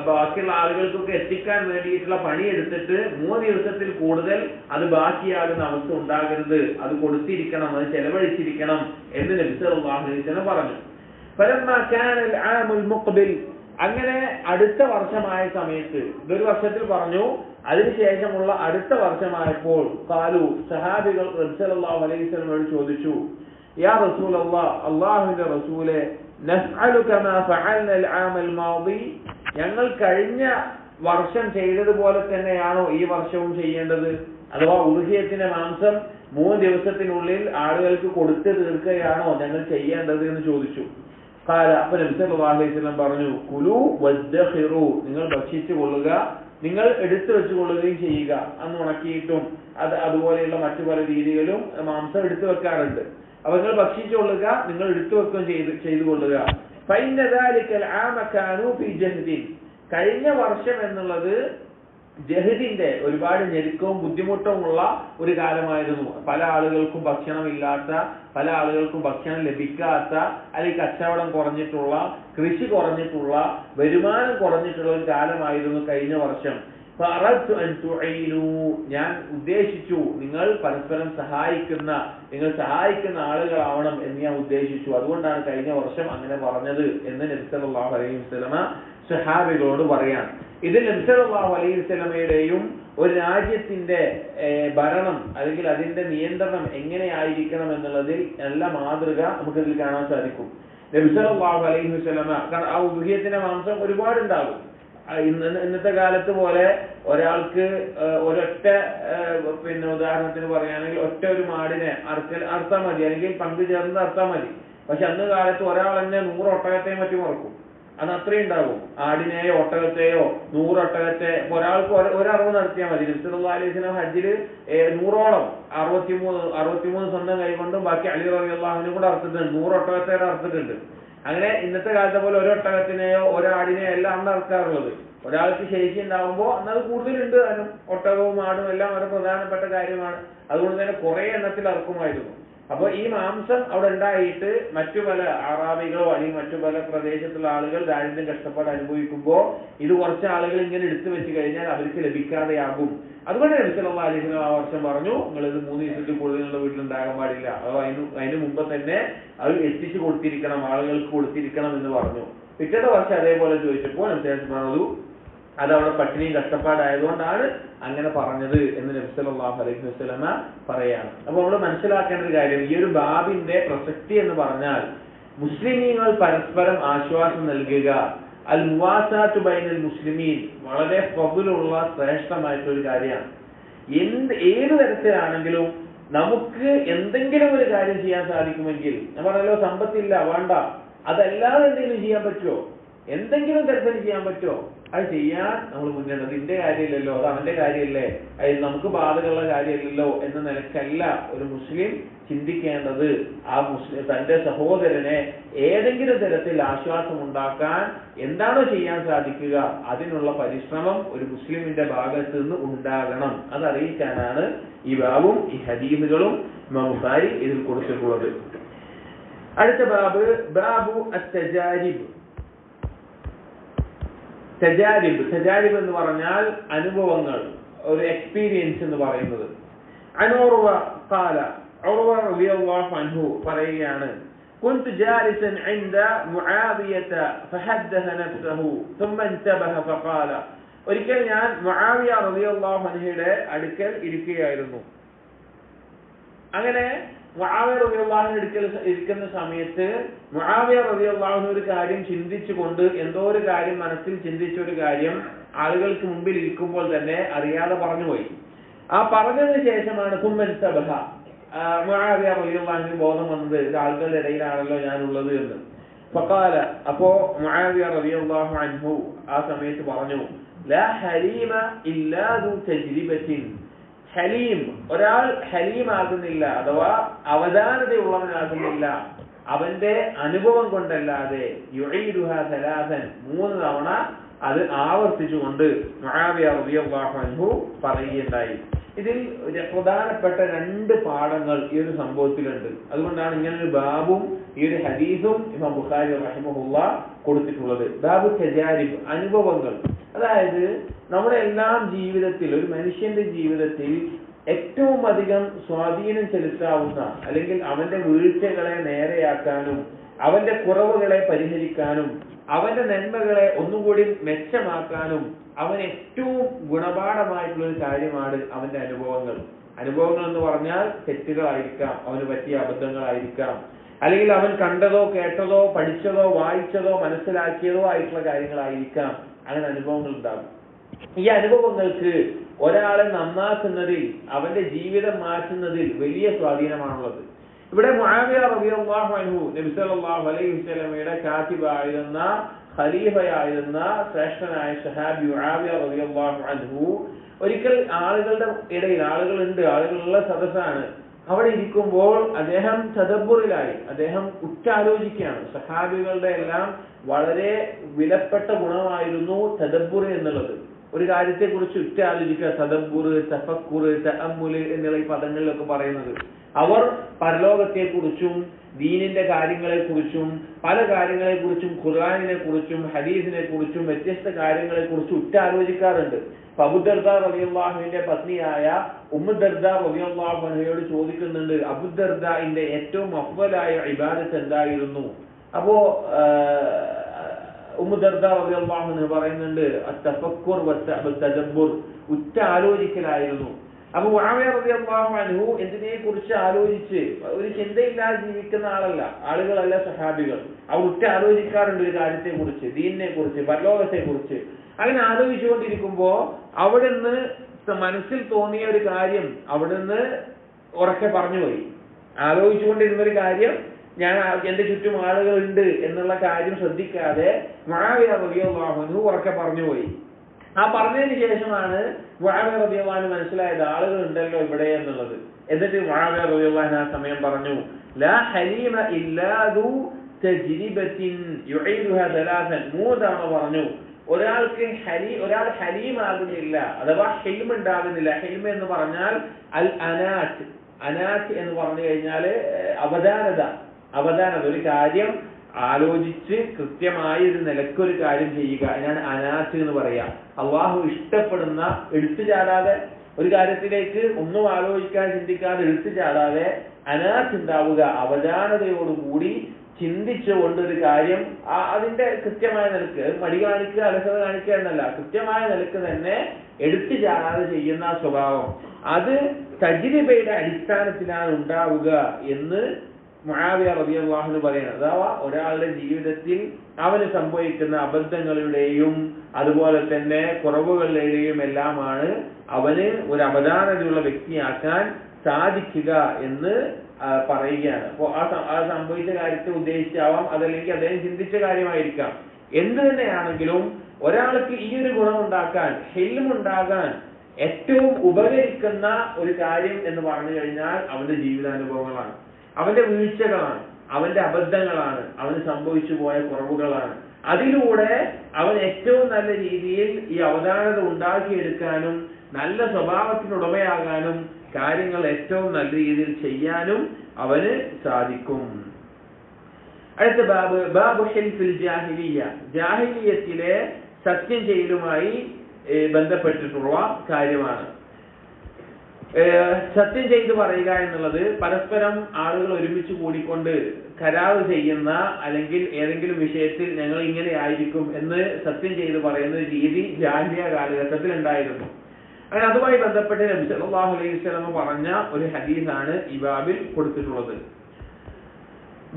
ബാക്കിയുള്ള ആളുകൾക്കൊക്കെ എത്തിക്കാൻ വേണ്ടിയിട്ടുള്ള പണിയെടുത്തിട്ട് 3 ദിവസത്തിൽ കൂടുതൽ അത് ബാക്കിയാകുന്ന അവസ്ഥ ഉണ്ടാകരുത്, അത് കൊടുത്തിരിക്കണം, അത് ചെലവഴിച്ചിരിക്കണം എന്ന് നബി സല്ലല്ലാഹു അലൈഹി വസല്ലം പറഞ്ഞു. ഫലമ്മാ കാനൽ ആമുൽ മുഖ്ബിൽ, അങ്ങനെ അടുത്ത വർഷമായ സമയത്ത്, ഇതൊരു വർഷത്തിൽ പറഞ്ഞു, അതിനുശേഷമുള്ള അടുത്ത വർഷമായപ്പോൾ ഖാലു, സഹാബികൾ നബി സല്ലല്ലാഹു അലൈഹി വസല്ലമയോട് ചോദിച്ചു, യാ റസൂലല്ലാഹ്, അല്ലാഹുവിന്റെ റസൂലേ, നസ്അലുക മാ ഫഅൽന അൽ മാദി, ഞങ്ങൾ കഴിഞ്ഞ വർഷം ചെയ്തതുപോലെ തന്നെയാണോ ഈ വർഷവും ചെയ്യേണ്ടത്? അഥവാ ഉദ്ഹിയത്തിന്റെ മാംസം 3 ദിവസത്തിനുള്ളിൽ ആളുകൾക്ക് കൊടുത്തു തീർക്കുകയാണോ ഞങ്ങൾ ചെയ്യേണ്ടത് എന്ന് ചോദിച്ചു. ഖാല, അപ്പോൾ നബി സല്ലല്ലാഹു അലൈഹി വസല്ലം പറഞ്ഞു, കുലു വദ്ഖിറു, നിങ്ങൾ ഭക്ഷിച്ചു കൊള്ളുക, നിങ്ങൾ എടുത്തു വെച്ചുകൊള്ളുകയും ചെയ്യുക. അന്ന് ഉണക്കിയിട്ടും അതുപോലെയുള്ള മറ്റു പല രീതികളും മാംസം എടുത്തു വെക്കാറുണ്ട്. അപ്പൊ നിങ്ങൾ ഭക്ഷിച്ചു കൊള്ളുക, നിങ്ങൾ എടുത്തു വെക്കുകയും ചെയ്തു കൊള്ളുക. ഫഇന്ന ദാലികൽ ആമ കാനൂ ഫീ ജഹദിൻ, കഴിഞ്ഞ വർഷം എന്നുള്ളത് ജഹദിന്റെ ഒരുപാട് ഞെരുക്കവും ബുദ്ധിമുട്ടും ഉള്ള ഒരു കാലമായിരുന്നു. പല ആളുകൾക്കും ഭക്ഷണമില്ലാത്ത, പല ആളുകൾക്കും ഭക്ഷണം ലഭിക്കാത്ത, അല്ലെങ്കിൽ കച്ചവടം കുറഞ്ഞിട്ടുള്ള, കൃഷി കുറഞ്ഞിട്ടുള്ള, വരുമാനം കുറഞ്ഞിട്ടുള്ള ഒരു കാലമായിരുന്നു കഴിഞ്ഞ വർഷം. ഞാൻ ഉദ്ദേശിച്ചു നിങ്ങൾ പരസ്പരം നിങ്ങൾ സഹായിക്കുന്ന ആളുകളാവണം എന്ന് ഞാൻ ഉദ്ദേശിച്ചു. അതുകൊണ്ടാണ് കഴിഞ്ഞ വർഷം അങ്ങനെ പറഞ്ഞത് എന്ന് നബി സല്ലല്ലാഹു അലൈഹി വസല്ലമ സഹാബികളോട് പറയാൻ. ഇത് നബി സല്ലല്ലാഹു അലൈഹി വസല്ലമയുടെയും ഒരു രാജ്യത്തിന്റെ ഭരണം അല്ലെങ്കിൽ അതിന്റെ നിയന്ത്രണം എങ്ങനെയായിരിക്കണം എന്നുള്ളതിൽ നല്ല മാതൃക നമുക്കിതിൽ കാണാൻ സാധിക്കും. നബി സല്ലല്ലാഹു അലൈഹി വസല്ലമ ആ ഉദ്ഹിയത്തിന്റെ മാംസം ഒരുപാടുണ്ടാകും. ഇന്നത്തെ കാലത്ത് പോലെ ഒരാൾക്ക് ഒരൊറ്റ ഉദാഹരണത്തിന് പറയുകയാണെങ്കിൽ ഒറ്റ ഒരു മാടിനെ അറുത്താൽ മതി, അല്ലെങ്കിൽ പങ്കു ചേർന്ന് അറുത്താൽ മതി. പക്ഷെ അന്ന് കാലത്ത് ഒരാൾ തന്നെ 100 ഒട്ടകത്തെയും മറ്റും മറക്കും. അത് അത്രയും ഉണ്ടാകും. ആടിനെയോ ഒട്ടകത്തെയോ 100 ഒട്ടകത്തെ ഒരാൾക്ക് ഒരറിവ് നടത്തിയാൽ മതി. നബി സല്ലല്ലാഹു അലൈഹി വസല്ലം ഹജ്ജിൽ 100ഓളം 63 സ്വന്തം കൈകൊണ്ടും ബാക്കി അലി റളിയല്ലാഹു അൻഹു കൂടെ അറുത്തിട്ടുണ്ട്. 100 ഒട്ടകത്തെ അറുത്തിട്ടുണ്ട്. അങ്ങനെ ഇന്നത്തെ കാലത്തെ പോലെ ഒരു ഒട്ടകത്തിനെയോ ഒരാടിനെയോ എല്ലാം അന്ന് അറക്കാറുള്ളത്. ഒരാൾക്ക് ശേഷി ഉണ്ടാകുമ്പോൾ അന്നത് കൂടുതലുണ്ട്. അതിനും ഒട്ടകവും ആടും എല്ലാം വളരെ പ്രധാനപ്പെട്ട കാര്യമാണ്. അതുകൊണ്ട് തന്നെ കുറെ എണ്ണത്തിൽ അറക്കുമായിരുന്നു. അപ്പൊ ഈ മാംസം അവിടെ ഉണ്ടായിട്ട് മറ്റു പല അറാബികളോ അല്ലെങ്കിൽ മറ്റു പല പ്രദേശത്തുള്ള ആളുകൾ ദാരിദ്ര്യം കഷ്ടപ്പാട് അനുഭവിക്കുമ്പോൾ ഇത് കുറച്ച് ആളുകൾ ഇങ്ങനെ എടുത്തു വെച്ച് കഴിഞ്ഞാൽ അവർക്ക് ലഭിക്കാതെയാകും. അതുകൊണ്ട് നബി സല്ലല്ലാഹു അലൈഹി വസല്ലം ആ വർഷം പറഞ്ഞു, നിങ്ങൾ ഇത് 3 ദിവസത്തിൽ കൂടുതൽ നിങ്ങളുടെ വീട്ടിലുണ്ടാകാൻ പാടില്ല. അതോ അതിന് മുമ്പ് തന്നെ അത് എത്തിച്ചു കൊടുത്തിരിക്കണം, ആളുകൾക്ക് കൊടുത്തിരിക്കണം എന്ന് പറഞ്ഞു. പിറ്റത്തെ വർഷം അതേപോലെ ചോദിച്ചപ്പോൾ നബി പറഞ്ഞു അതവിടെ പട്ടിണിയും കഷ്ടപ്പാടായതുകൊണ്ടാണ് അങ്ങനെ പറഞ്ഞത് എന്ന് നബി സല്ലല്ലാഹു അലൈഹി വസല്ലമ പറയാണ്. അപ്പൊ നമ്മൾ മനസ്സിലാക്കേണ്ട ഒരു കാര്യം, ഈ ഒരു ബാബിന്റെ പ്രസക്തി എന്ന് പറഞ്ഞാൽ മുസ്ലിമീങ്ങൾ പരസ്പരം ആശ്വാസം നൽകുക, അൽ മുവാസാത്തു ബൈനൽ മുസ്ലിമീൻ, വളരെ ഫضലുള്ള ശ്രേഷ്ഠമായിട്ടുള്ള ഒരു കാര്യമാണ്. ഏത് തരത്തിലാണെങ്കിലും നമുക്ക് എന്തെങ്കിലും ഒരു കാര്യം ചെയ്യാൻ സാധിക്കുമെങ്കിൽ, ഞാൻ പറഞ്ഞല്ലോ സമ്പത്തില്ല വേണ്ട, അതല്ലാതെ എന്തെങ്കിലും ചെയ്യാൻ പറ്റുമോ, എന്തെങ്കിലും തരത്തിൽ ചെയ്യാൻ പറ്റുമോ, അത് ചെയ്യാൻ നമ്മൾ മുന്നേറുന്നത്. ഇതിന്റെ കാര്യമില്ലല്ലോ, അത് അവന്റെ കാര്യമല്ലേ, അത് നമുക്ക് ബാധകമുള്ള കാര്യമില്ലല്ലോ എന്ന നിലക്കല്ല ഒരു മുസ്ലിം ചിന്തിക്കേണ്ടത്. ആ മുസ്ലിം തന്റെ സഹോദരനെ ഏതെങ്കിലും തരത്തിൽ ആശ്വാസം ഉണ്ടാക്കാൻ എന്താണോ ചെയ്യാൻ സാധിക്കുക അതിനുള്ള പരിശ്രമം ഒരു മുസ്ലിമിന്റെ ഭാഗത്ത് നിന്ന് ഉണ്ടാകണം. അതറിയിക്കാനാണ് ഈ ബാബും ഈ ഹദീസുകളും ഇമാം ബുഖാരി ഇതിൽ കൊടുത്തിട്ടുള്ളത്. അടുത്ത ബാബ് ബാബു അത്തജാരിബ്. തജാരിബ് എന്ന് പറഞ്ഞാൽ അനുഭവങ്ങൾ, ഒരു എക്സ്പീരിയൻസ് എന്ന് പറയുന്നത്. അനൂർവ ഖാല, ഉർവ റളിയല്ലാഹു അൻഹു പറയുകയാണ്, كنت جالسا عند معاوية فحدث نفسه ثم انتبه فقال, ഒരിക്കൽ ഞാൻ മുആവിയ റളിയല്ലാഹു അൻഹുയുടെ അടുക്കൽ ഇരിക്കുകയായിരുന്നു. അങ്ങനെ മുആവിയ റളിയല്ലാഹു അൻഹു അടുക്കൽ ഇരിക്കുന്ന സമയത്ത് മുആവിയ റളിയല്ലാഹു അൻഹു ഒരു കാര്യം ചിന്തിച്ചുകൊണ്ട്, എന്തോ ഒരു കാര്യം മനസ്സിൽ ചിന്തിച്ച ഒരു കാര്യം ആളുകൾക്ക് മുമ്പിൽ ഇരിക്കുമ്പോൾ തന്നെ അറിയാതെ പറഞ്ഞുപോയി. ആ പറഞ്ഞതിന് ശേഷമാണ് തുമ്മൻസബഹ, മുആവിയ റളിയല്ലാഹു അൻഹു ബോധം വന്നത്, ഇത് ആളുകളുടെ ഇടയിലാണല്ലോ ഞാനുള്ളത് എന്ന്. ഫഖാല, അപ്പോ മുആവിയ റളിയല്ലാഹു അൻഹു ആ സമയത്ത് പറഞ്ഞു, ലാ ഹലീമ ഇല്ലാ ദു തജ്രിബത്തിൻ, ഹലീം, ഒരാൾ ഹലീമാകുന്നില്ല അഥവാ അവധാനതയുള്ളവനാകുന്നില്ല അവന്റെ അനുഭവം കൊണ്ടല്ലാതെ, യുഈദുഹാ സലാസൻ, 3 തവണ അത് ആവർത്തിച്ചുകൊണ്ട് മുആവിയ റളിയല്ലാഹു അൻഹു പറയുകയുണ്ടായി. ഇതിൽ പ്രധാനപ്പെട്ട 2 പാഠങ്ങൾ ഈ ഒരു സംഭവത്തിലുണ്ട്. അതുകൊണ്ടാണ് ഇങ്ങനെ ഒരു ബാബും ഈ ഒരു ഹദീസും ഇമാം ബുഖാരി റഹിമഹുല്ലാഹ് കൊടുത്തിട്ടുള്ളത്. ബാബു തജാരിബ്, അനുഭവങ്ങൾ. അതായത് നമ്മുടെ എല്ലാം ജീവിതത്തിൽ, ഒരു മനുഷ്യന്റെ ജീവിതത്തിൽ ഏറ്റവും അധികം സ്വാധീനം ചെലുത്താവുന്ന, അല്ലെങ്കിൽ അവന്റെ വീഴ്ചകളെ നേരെയാക്കാനും അവന്റെ കുറവുകളെ പരിഹരിക്കാനും അവന്റെ നന്മകളെ ഒന്നുകൂടി മെച്ചമാക്കാനും അവൻ ഏറ്റവും ഗുണപാഠമായിട്ടുള്ള ഒരു കാര്യമാണ് അവന്റെ അനുഭവങ്ങൾ. അനുഭവങ്ങൾ എന്ന് പറഞ്ഞാൽ തെറ്റുകളായിരിക്കാം, അവന് പറ്റിയ അബദ്ധങ്ങളായിരിക്കാം, അല്ലെങ്കിൽ അവൻ കണ്ടതോ കേട്ടതോ പഠിച്ചതോ വായിച്ചതോ മനസ്സിലാക്കിയതോ ആയിട്ടുള്ള കാര്യങ്ങളായിരിക്കാം. അങ്ങനെ അനുഭവങ്ങൾ ഉണ്ടാകും. ഈ അനുഭവങ്ങൾക്ക് ഒരാളെ നന്നാക്കുന്നതിൽ, അവന്റെ ജീവിതം മാറ്റുന്നതിൽ വലിയ സ്വാധീനമാണുള്ളത്. ഇവിടെ മുആവിയ റളിയല്ലാഹു അൻഹു നബി സല്ലല്ലാഹു അലൈഹി വസല്ലമയുടെ കാതിബായിരുന്ന, ഖലീഫയായിരുന്ന ശ്രേഷ്ഠനായ സഹാബി മുആവിയ റളിയല്ലാഹു അൻഹു ഒരിക്കൽ ആളുകളുടെ ഇടയിൽ, ആളുകളുള്ള സദസ്സാണ്, അവിടെ ഇരിക്കുമ്പോൾ അദ്ദേഹം തദബ്ബുറിലായി, അദ്ദേഹം ഉറ്റാലോചിക്കുകയാണ്. സഹാബികളുടെ എല്ലാം വളരെ വിലപ്പെട്ട ഗുണമായിരുന്നു തദബ്ബുർ എന്നുള്ളത്. ഒരു കാര്യത്തെ കുറിച്ച് ഉറ്റാലോചിക്കുക, തദബ്ബുർ, തഫക്കുർ, തഅമ്മുൽ എന്നുള്ള ഈ പദങ്ങളിലൊക്കെ പറയുന്നത്. അവർ പരലോകത്തെക്കുറിച്ചും ദീനിന്റെ കാര്യങ്ങളെക്കുറിച്ചും പല കാര്യങ്ങളെക്കുറിച്ചും ഖുർആനിനെ കുറിച്ചും ഹദീസിനെ കുറിച്ചും വ്യത്യസ്ത കാര്യങ്ങളെക്കുറിച്ചും ഉറ്റാലോചിക്കാറുണ്ട്. അബൂ ദർദാ റളിയല്ലാഹുവിന്റെ പത്നിയായ ഉമ്മു ദർദാ റളിയല്ലാഹു അൻഹയോട് ചോദിക്കുന്നുണ്ട്, അബൂ ദർദാന്റെ ഏറ്റവും അഫ്ളലായ ഇബാദത്ത് എന്തായിരുന്നു? അപ്പോ ഉമ്മു ദർദാ റളിയല്ലാഹു അൻഹ പറയുന്നുണ്ട്, അത്തഫക്കുർ വത്തദബ്ബുർ, ഉറ്റാലോചിക്കലായിരുന്നു. അപ്പൊ മുആവിയ റളിയല്ലാഹു അൻഹു എന്തിനെ കുറിച്ച് ആലോചിച്ച്, ഒരു ചിന്തയില്ലാതെ ജീവിക്കുന്ന ആളുകളല്ല സഹാബികൾ. അവർ ഉറ്റാലോചിക്കാറുണ്ട് ഒരു കാര്യത്തെ കുറിച്ച്, ദീനിനെ കുറിച്ച്, പരലോകത്തെ കുറിച്ച്. അങ്ങനെ ആലോചിച്ചുകൊണ്ടിരിക്കുമ്പോ അവിടുന്ന് മനസ്സിൽ തോന്നിയ ഒരു കാര്യം അവിടുന്ന് ഉറക്കെ പറഞ്ഞുപോയി. ആലോചിച്ചുകൊണ്ടിരുന്ന ഒരു കാര്യം, ഞാൻ എന്റെ ചുറ്റും ആളുകളുണ്ട് എന്നുള്ള കാര്യം ശ്രദ്ധിക്കാതെ മുആവിയ റളിയല്ലാഹു അൻഹു ഉറക്കെ പറഞ്ഞുപോയി. ആ പറഞ്ഞതിന് ശേഷമാണ് മുആവിയ റളിയല്ലാഹു അൻഹു മനസ്സിലായത് ആളുകൾ ഉണ്ടല്ലോ ഇവിടെ എന്നുള്ളത്. എന്നിട്ട് മുആവിയ റളിയല്ലാഹു അൻഹു ആ സമയം പറഞ്ഞു, ലാ ഹലീമ ഇല്ലാ ദു തജ്രിബത്തിൻ യുഈദുഹാ സലാസൻ. 3 തവണ പറഞ്ഞു. ഒരാൾ ഹലീമാകുന്നില്ല, അഥവാ ഹിൽമ ഉണ്ടാകുന്നില്ല. ഹിൽമ എന്ന് പറഞ്ഞാൽ അൽ അനാത്ത്. അനാത്ത് എന്ന് പറഞ്ഞു കഴിഞ്ഞാൽ അവധാനത. ഒരു കാര്യം ആലോചിച്ച് കൃത്യമായ ഒരു നിലക്കൊരു കാര്യം ചെയ്യുക, അതിനാണ് അനാത്ത് എന്ന് പറയാ. അള്ളാഹു ഇഷ്ടപ്പെടുന്ന, എടുത്തു ചാടാതെ ഒരു കാര്യത്തിലേക്ക് ഒന്നും ആലോചിക്കാതെ ചിന്തിക്കാതെ എടുത്തു ചാടാതെ അനാത്ത് ഉണ്ടാവുക, അവധാനതയോടുകൂടി ചിന്തിച്ചുകൊണ്ട് ഒരു കാര്യം അതിന്റെ കൃത്യമായ നിലക്ക്, മടി കാണിക്കുക അലസത കാണിക്കുക എന്നല്ല, കൃത്യമായ നിലക്ക് തന്നെ എടുത്തു ചാടാതെ ചെയ്യുന്ന ആ സ്വഭാവം, അത് തജ്രിബയുടെ അടിസ്ഥാനത്തിലാണ് ഉണ്ടാവുക എന്ന് മുആവിയ റളിയല്ലാഹു അൻഹു പറയുന്നത്. അഥവാ ഒരാളുടെ ജീവിതത്തിൽ അവന് സംഭവിക്കുന്ന അബദ്ധങ്ങളുടെയും അതുപോലെ തന്നെ കുറവുകളുടെയും എല്ലാമാണ് അവന് ഒരു അവധാനതയുള്ള വ്യക്തിയാക്കാൻ സാധിക്കുക എന്ന് പറയുകയാണ്. അപ്പോ ആ സംഭവിച്ച കാര്യത്തെ ഉദ്ദേശിച്ചാവാം, അതല്ലെങ്കിൽ അദ്ദേഹം ചിന്തിച്ച കാര്യമായിരിക്കാം. എന്ത് തന്നെയാണെങ്കിലും ഒരാൾക്ക് ഈ ഒരു ഗുണം ഉണ്ടാക്കാൻ, ഹിൽമുണ്ടാകാൻ ഏറ്റവും ഉപകരിക്കുന്ന ഒരു കാര്യം എന്ന് പറഞ്ഞു കഴിഞ്ഞാൽ അവന്റെ ജീവിതാനുഭവങ്ങളാണ്, അവന്റെ വീഴ്ചകളാണ്, അവന്റെ അബദ്ധങ്ങളാണ്, അവന് സംഭവിച്ചു പോയ കുറവുകളാണ്. അതിലൂടെ അവൻ ഏറ്റവും നല്ല രീതിയിൽ ഈ അവധാനത ഉണ്ടാക്കിയെടുക്കാനും നല്ല സ്വഭാവത്തിനുടമയാകാനും കാര്യങ്ങൾ ഏറ്റവും നല്ല രീതിയിൽ ചെയ്യാനും അവന് സാധിക്കും. അടുത്ത ബാബു ഹിൽഫിൽ ജാഹിലിയ്യ, ജാഹിലിയത്തിലെ സത്യം ചെയ്യലുമായി ബന്ധപ്പെട്ടിട്ടുള്ള കാര്യമാണ്. സത്യം ചെയ്ത് പറയുക എന്നുള്ളത് പരസ്പരം ആളുകൾ ഒരുമിച്ച് കൂടിക്കൊണ്ട് കരാറ് ചെയ്യുന്ന, അല്ലെങ്കിൽ ഏതെങ്കിലും വിഷയത്തിൽ ഞങ്ങൾ ഇങ്ങനെ ആയിരിക്കും എന്ന് സത്യം ചെയ്ത് പറയുന്ന രീതി ജാഹിലിയ കാലഘട്ടത്തിൽ ഉണ്ടായിരുന്നു. അങ്ങനെ അതുമായി ബന്ധപ്പെട്ട് നബി സല്ലല്ലാഹു അലൈഹി വസല്ലം പറഞ്ഞ ഒരു ഹദീസാണ് ഈ ബാബിൽ കൊടുത്തിട്ടുള്ളത്.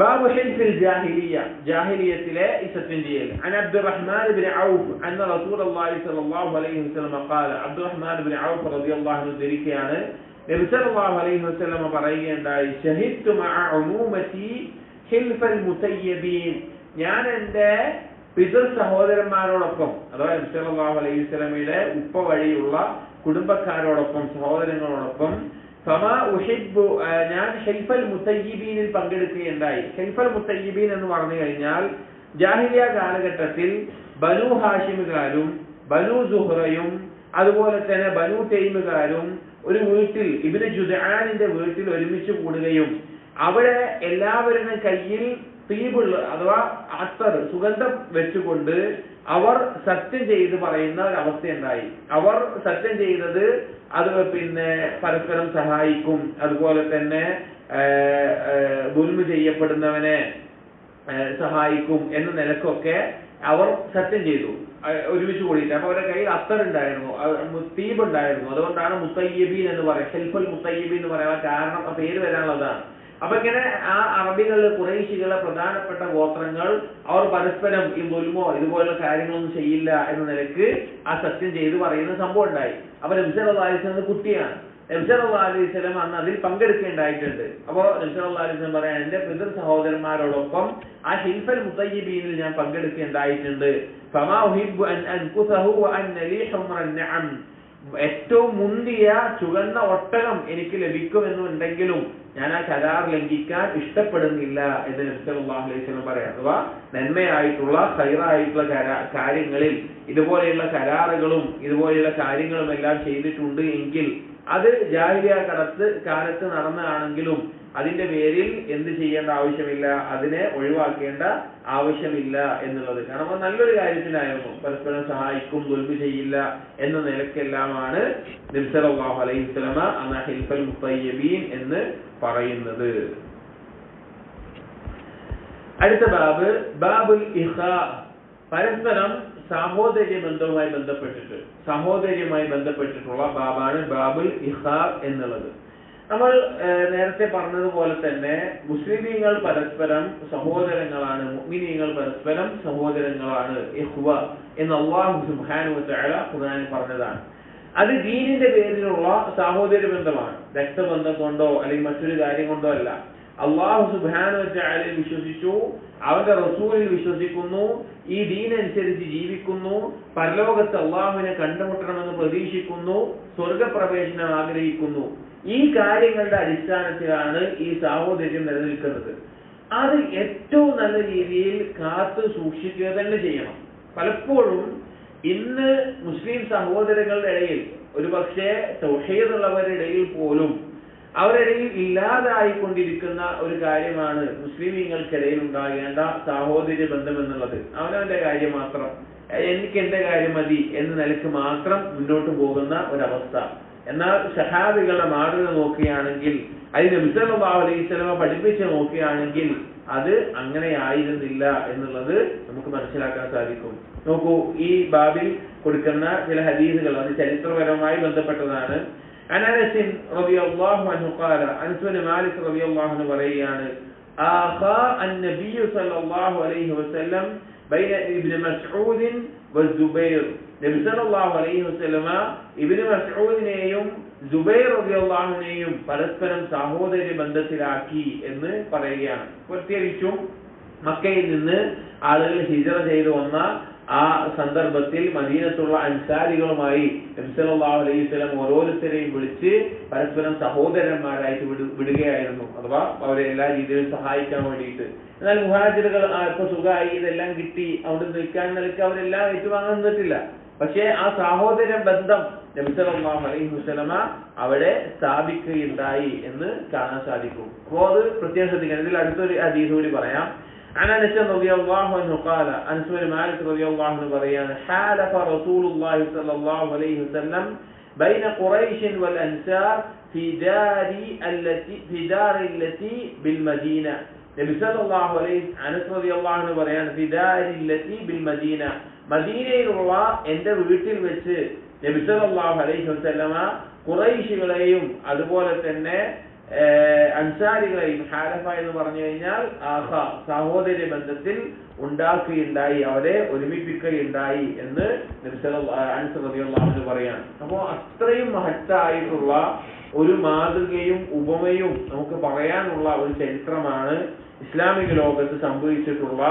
ബാബു ഹിൽഫിൽ ജാഹിലിയ്യ, ജാഹിലിയത്തിലെ ഈ സത്യം ചെയ്യൽ. അൻ അബ്ദുറഹ്മാൻ ഇബ്നു ഔഫ് അന്ന റസൂലുള്ളാഹി സ്വല്ലല്ലാഹു അലൈഹി വസല്ലം ഖാല, അബ്ദുറഹ്മാൻ ഇബ്നു ഔഫ് റളിയല്ലാഹു അൻഹു ധരിക്കുകയാണ്, നബി സല്ലല്ലാഹു അലൈഹി വസല്ലം പറയുകയുണ്ടായി, ശഹിദ്തു മഅ ഉമൂമതി ഹിൽഫൽ മുതയ്യിബീൻ, ഞാൻ എൻ്റെ പിതൃ സഹോദരന്മാരോടൊപ്പം, അഥവാ നബി സല്ലല്ലാഹു അലൈഹി വസല്ലമയുടെ ഉപ്പ വഴിയുള്ള കുടുംബക്കാരോടൊപ്പം, സഹോദരങ്ങളോടൊപ്പം, ഞാൻ ഹിൽഫൽ മുതയ്യിബീനിൽ പങ്കെടുക്കുകയുണ്ടായി. ഹിൽഫൽ മുതയ്യിബീൻ എന്ന് പറഞ്ഞു കഴിഞ്ഞാൽ ജാഹിലിയ കാലഘട്ടത്തിൽ ബനു ഹാഷിമുകാരും ബനു സുഹ്റയും അതുപോലെ തന്നെ ബനു തൈമുകാരും ഒരു വീട്ടിൽ, ഇബ്നു ജുദ്ആനിന്റെ വീട്ടിൽ ഒരുമിച്ച് കൂടുകയും അവിടെ എല്ലാവരുടെ കയ്യിൽ തീബുള്ള അഥവാ അത്തർ, സുഗന്ധം വെച്ചുകൊണ്ട് അവർ സത്യം ചെയ്ത് പറയുന്ന ഒരു അവസ്ഥയുണ്ടായി. അവർ സത്യം ചെയ്തത് അത് പരസ്പരം സഹായിക്കും, അതുപോലെ തന്നെ ദുൽമ ചെയ്യപ്പെടുന്നവനെ സഹായിക്കും എന്ന നിലക്കൊക്കെ അവർ സത്യം ചെയ്തു ഒരുമിച്ച് കൂടിയിട്ട്. അപ്പൊ അവരുടെ കയ്യിൽ അത്തർ ഉണ്ടായിരുന്നു, തീബ് ഉണ്ടായിരുന്നു. അതുകൊണ്ടാണ് മുത്തയ്യിബീൻ എന്ന് പറയാം, ഹിൽഫുൽ മുത്തയ്യിബീൻ എന്ന് പറയാൻ കാരണം, ആ പേര് വരാനുള്ളതാണ്. അപ്പൊ ഇങ്ങനെ ആ അറബികളിലെ ഖുറൈശികളെ പ്രധാനപ്പെട്ട ഗോത്രങ്ങൾ അവർ പരസ്പരം ഈ ദുൽമോ ഇതുപോലുള്ള കാര്യങ്ങളൊന്നും ചെയ്യില്ല എന്ന നിലക്ക് ആ സത്യം ചെയ്ത് പറയുന്ന സംഭവം ഉണ്ടായി. അപ്പൊ നബി സല്ലല്ലാഹു അലൈഹി വസല്ലം കുട്ടിയാണ്, നബി സല്ലല്ലാഹു അലൈഹി വസല്ലം അന്ന് അതിൽ പങ്കെടുക്കേണ്ടായിട്ടുണ്ട്. അപ്പോ നബി സല്ലല്ലാഹു അലൈഹി വസല്ലം പറയാൻ, എന്റെ പിതൃ സഹോദരന്മാരോടൊപ്പം ആ ഹിൽഫൽ മുതയ്യിബീനിൽ ഞാൻ പങ്കെടുക്കേണ്ടായിട്ടുണ്ട്. ഫമാ ഉഹിബ്ബു അൻ അൻകുസഹു വഅന്ന ലീ ഹുംറൻ നഅം, ഏറ്റവും മുന്തിയ ചുവന്ന ഒട്ടകം എനിക്ക് ലഭിക്കുമെന്നുണ്ടെങ്കിലും ഞാൻ ആ കരാർ ലംഘിക്കാൻ ഇഷ്ടപ്പെടുന്നില്ല എന്ന് നബി സല്ലല്ലാഹു അലൈഹി വസല്ലം പറയാം. അഥവാ നന്മയായിട്ടുള്ള ഖൈറായിട്ടുള്ള കാര്യങ്ങളിൽ ഇതുപോലെയുള്ള കരാറുകളും ഇതുപോലെയുള്ള കാര്യങ്ങളും എല്ലാം ചെയ്തിട്ടുണ്ട് എങ്കിൽ അത് ജാഹിലിയ കാലത്ത് നടന്നതാണെങ്കിലും അതിന്റെ പേരിൽ എന്ത് ചെയ്യേണ്ട ആവശ്യമില്ല, അതിനെ ഒഴിവാക്കേണ്ട ആവശ്യമില്ല എന്നുള്ളത്. കാരണം അത് നല്ലൊരു കാര്യത്തിനായിരുന്നു, പരസ്പരം സഹായിക്കും, ദുൽമ ചെയ്യില്ല എന്ന നിലക്കെല്ലാമാണ് നബി സല്ലല്ലാഹു അലൈഹി വസല്ലമ അന്ന ഹിൽഫൽ മുത്തയ്യിബീൻ എന്ന് പറയുന്നത്. അടുത്ത ബാബ് ബാബുൽ ഇഖാ, പരസ്പരം സഹോദര്യ ബന്ധവുമായി ബന്ധപ്പെട്ടിട്ടുള്ള ബാബാണ് ബാബുൽ ഇഖാ എന്നുള്ളത്. നമ്മൾ നേരത്തെ പറഞ്ഞതുപോലെ തന്നെ മുസ്ലിമീങ്ങൾ പരസ്പരം സഹോദരങ്ങളാണ്, മുഅ്മിനീങ്ങൾ പരസ്പരം സഹോദരങ്ങളാണ്, ഇഖ്വ എന്ന് അല്ലാഹു സുബ്ഹാനഹു വ തആല ഖുർആനിൽ പറഞ്ഞതാണ്. അത് ദീനിന്റെ പേരിലുള്ള സഹോദര്യ ബന്ധമാണ്, രക്തബന്ധം കൊണ്ടോ അല്ലെങ്കിൽ മറ്റൊരു കാര്യം കൊണ്ടോ അല്ല. അല്ലാഹു സുബ്ഹാനഹു വ തആലയിൽ വിശ്വസിച്ചു, അവന്റെ റസൂലിൽ വിശ്വസിക്കുന്നു, ഈ ദീനനുസരിച്ച് ജീവിക്കുന്നു, പരലോകത്ത് അല്ലാഹുവിനെ കണ്ടുമുട്ടണമെന്ന് പ്രതീക്ഷിക്കുന്നു, സ്വർഗപ്രവേശനം ആഗ്രഹിക്കുന്നു. ഈ കാര്യങ്ങളുടെ അടിസ്ഥാനത്തിലാണ് ഈ സാഹോദര്യം നിലനിൽക്കുന്നത്. അത് ഏറ്റവും നല്ല രീതിയിൽ കാത്തു സൂക്ഷിക്കുക തന്നെ ചെയ്യണം. പലപ്പോഴും ഇന്ന് മുസ്ലിം സഹോദരങ്ങളുടെ ഇടയിൽ, ഒരു പക്ഷേ തൗഹീദുള്ളവരുടെ ഇടയിൽ പോലും അവരുടെ ഇല്ലാതായിക്കൊണ്ടിരിക്കുന്ന ഒരു കാര്യമാണ് മുസ്ലിമീങ്ങൾക്കിടയിൽ ഉണ്ടാകേണ്ട സാഹോദര്യ ബന്ധം എന്നുള്ളത്. അവനവന്റെ കാര്യം മാത്രം, എനിക്ക് എന്റെ കാര്യം മതി എന്ന നിലക്ക് മാത്രം മുന്നോട്ട് പോകുന്ന ഒരവസ്ഥ. എന്നാൽ സഹാബികളുടെ മാതൃക നോക്കുകയാണെങ്കിൽ, അതിന് നബി സല്ലല്ലാഹു അലൈഹി വസല്ലമ പഠിപ്പിച്ച് നോക്കുകയാണെങ്കിൽ അത് അങ്ങനെയായിരുന്നില്ല എന്നുള്ളത് നമുക്ക് മനസ്സിലാക്കാൻ സാധിക്കും. നോക്കൂ, ഈ ബാബിൽ കൊടുക്കുന്ന ചില ഹദീസുകൾ അത് ചരിത്രപരമായി ബന്ധപ്പെട്ടതാണ്. അനസ് റളിയല്ലാഹു അൻഹു ഖാല, അനസ് ബിൻ മാലിക് റളിയല്ലാഹു അൻഹു പറയുകയാണ്, ആഖാ അൻ-നബി സല്ലല്ലാഹു അലൈഹി വസല്ലം ബൈന ഇബ്നു മസ്ഊദ് വസുബൈർ. നബി സല്ലല്ലാഹു അലൈഹി വസല്ലമ ഇബ്നു മസ്ഊദിനെയും സുബൈർ റളിയല്ലാഹു അൻഹുവിനെയും പരസ്പരം സഹോദര്യ ബന്ധത്തിലാക്കി എന്ന് പറയുകയാണ്. പ്രത്യേകിച്ചും മക്കയിൽ നിന്ന് ആളുകൾ ഹിജ്റ ചെയ്തു വന്ന ആ സന്ദർഭത്തിൽ മദീനത്തുള്ള അൻസാരികളുമായി നബി സല്ലല്ലാഹു അലൈഹി വസല്ലം ഓരോരുത്തരെയും വിളിച്ച് പരസ്പരം സഹോദരന്മാരായിട്ട് വിടുകയായിരുന്നു, അഥവാ അവരെ എല്ലാ രീതിയിലും സഹായിക്കാൻ വേണ്ടിയിട്ട്. എന്നാൽ മുഹാജിറുകൾ ഇപ്പൊ സുഖമായി, ഇതെല്ലാം കിട്ടി, അവിടെ നിൽക്കാൻ നിലയ്ക്ക് അവരെല്ലാം ഏറ്റുവാങ്ങാൻ നിന്നിട്ടില്ല. പക്ഷേ ആ സഹോദര ബന്ധം നബി സല്ലല്ലാഹു അലൈഹി വസല്ലമ അവിടെ സ്ഥാപിക്കുകയുണ്ടായി എന്ന് കാണാൻ സാധിക്കും. അപ്പോൾ അത് പ്രത്യേകം ശ്രദ്ധിക്കണം. ഇതിൽ അടുത്തൊരു ഹദീസ് കൂടി പറയാം. عن أنس رضي الله عنه قال, أنس بن مالك رضي الله عنه പറയാണ്, حالف رسول الله صلى الله عليه وسلم بين قريش والأنصار في دار التي بالمدينة. നബി സല്ലല്ലാഹു അലൈഹി അനസ് റളിയല്ലാഹു അൻഹു പറയാണ്, في دار التي بالمدينة, മദീനയിലുള്ള എന്റെ വീട്ടിൽ വെച്ച് നബി സല്ലല്ലാഹു അലൈഹി വസല്ലമ ഖുറൈശികളെയും അതുപോലെ തന്നെ അൻസാരികളെയും, ഹാലഫ എന്ന് പറഞ്ഞു കഴിഞ്ഞാൽ ആഹ, സഹോദര്യ ബന്ധത്തിൽ ഉണ്ടാക്കുകയുണ്ടായി, അവരെ ഒരുമിപ്പിക്കുകയുണ്ടായി എന്ന് നബി അനസ് റളിയല്ലാഹു അൻഹു പറയാണ്. അപ്പോൾ അത്രയും മഹത്തായിട്ടുള്ള ഒരു മാതൃകയും ഉപമയും നമുക്ക് പറയാനുള്ള ഒരു ചരിത്രമാണ് ഇസ്ലാമിക ലോകത്ത് സംഭവിച്ചിട്ടുള്ള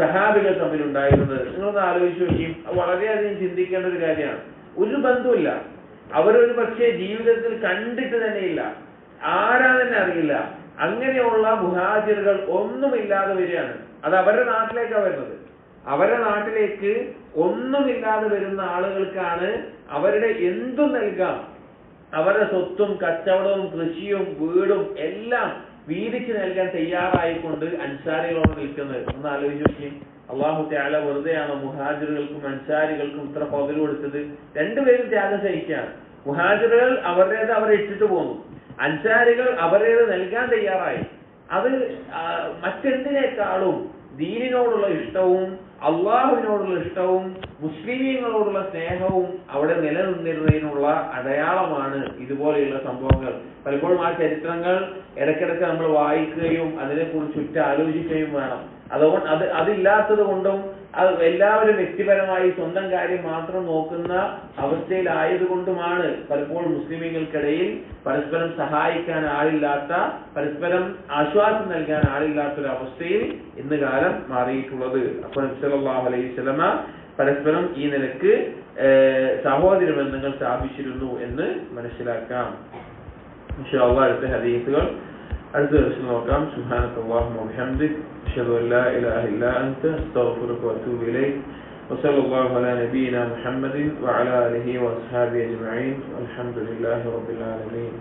സഹാബികൾ തമ്മിലുണ്ടായിരുന്നത്. നിങ്ങളൊന്ന് ആലോചിച്ച് നോക്കിയും വളരെയധികം ചിന്തിക്കേണ്ട ഒരു കാര്യമാണ്. ഒരു ബന്ധമില്ല, അവരൊരു പക്ഷേ ജീവിതത്തിൽ കണ്ടിട്ട് തന്നെയില്ല, ആരാണെന്നെ അറിയില്ല. അങ്ങനെയുള്ള മുഹാജിറുകൾ ഒന്നുമില്ലാതെ വരികയാണ്. അത് അവരുടെ നാട്ടിലേക്കാണ് വരുന്നത്. അവരുടെ നാട്ടിലേക്ക് ഒന്നുമില്ലാതെ വരുന്ന ആളുകൾക്കാണ് അവരുടെ എന്തും നൽകാം, അവരുടെ സ്വത്തും കച്ചവടവും കൃഷിയും വീടും എല്ലാം വീതിച്ച് നൽകാൻ തയ്യാറായിക്കൊണ്ട് അൻസാരികളോട് നിൽക്കുന്നത്. ഒന്ന് ആലോചിച്ച് നോക്കിയും. അല്ലാഹു തആല വെറുതെയാണോ മുഹാജിറുകൾക്കും അൻസാരികൾക്കും ഇത്ര പദവി കൊടുത്തത്? രണ്ടുപേരും ത്യാഗം സഹിക്കുകയാണ്. മുഹാജിറുകൾ അവരുടേത് അവരെ ഇട്ടിട്ട് പോന്നു, അൻസാരികൾ അവരേത് നൽകാൻ തയ്യാറായി. അത് മറ്റെന്തിനേക്കാളും ദീനിനോടുള്ള ഇഷ്ടവും അള്ളാഹുവിനോടുള്ള ഇഷ്ടവും മുസ്ലിമീങ്ങളോടുള്ള സ്നേഹവും അവിടെ നിലനിന്നിരുന്നതിനുള്ള അടയാളമാണ് ഇതുപോലെയുള്ള സംഭവങ്ങൾ. പലപ്പോഴും ആ ചരിത്രങ്ങൾ ഇടയ്ക്കിടയ്ക്ക് നമ്മൾ വായിക്കുകയും അതിനെക്കുറിച്ച് ആലോചിക്കുകയും വേണം. അതുകൊണ്ട് അതില്ലാത്തത് കൊണ്ടും അത് എല്ലാവരും വ്യക്തിപരമായി സ്വന്തം കാര്യം മാത്രം നോക്കുന്ന അവസ്ഥയിലായതുകൊണ്ടുമാണ് പലപ്പോഴും മുസ്ലിമീങ്ങൾക്കിടയിൽ പരസ്പരം സഹായിക്കാൻ ആളില്ലാത്ത, പരസ്പരം ആശ്വാസം നൽകാൻ ആളില്ലാത്തൊരു അവസ്ഥയിൽ ഇന്ന് കാലം മാറിയിട്ടുള്ളത്. അപ്പോൾ നബി സല്ലല്ലാഹു അലൈഹി വസല്ലമ പരസ്പരം ഈ നിലക്ക് സഹോദര ബന്ധങ്ങൾ സ്ഥാപിച്ചിരുന്നു എന്ന് മനസ്സിലാക്കാം. ഇൻഷാ അല്ലാഹ് അടുത്ത ഹദീസുകൾ അടുത്ത ദിവസം നോക്കാം. സുബ്ഹാനക്കല്ലാഹുമ്മ വബിഹംദിക അഷ്ഹദു അൻ ലാ ഇലാഹ ഇല്ലാ അൻത അസ്തഗ്ഫിറുക വഅതൂബു ഇലൈക്. وصلى الله على نبينا محمد وعلى آله وأصحابه أجمعين والحمد لله رب العالمين.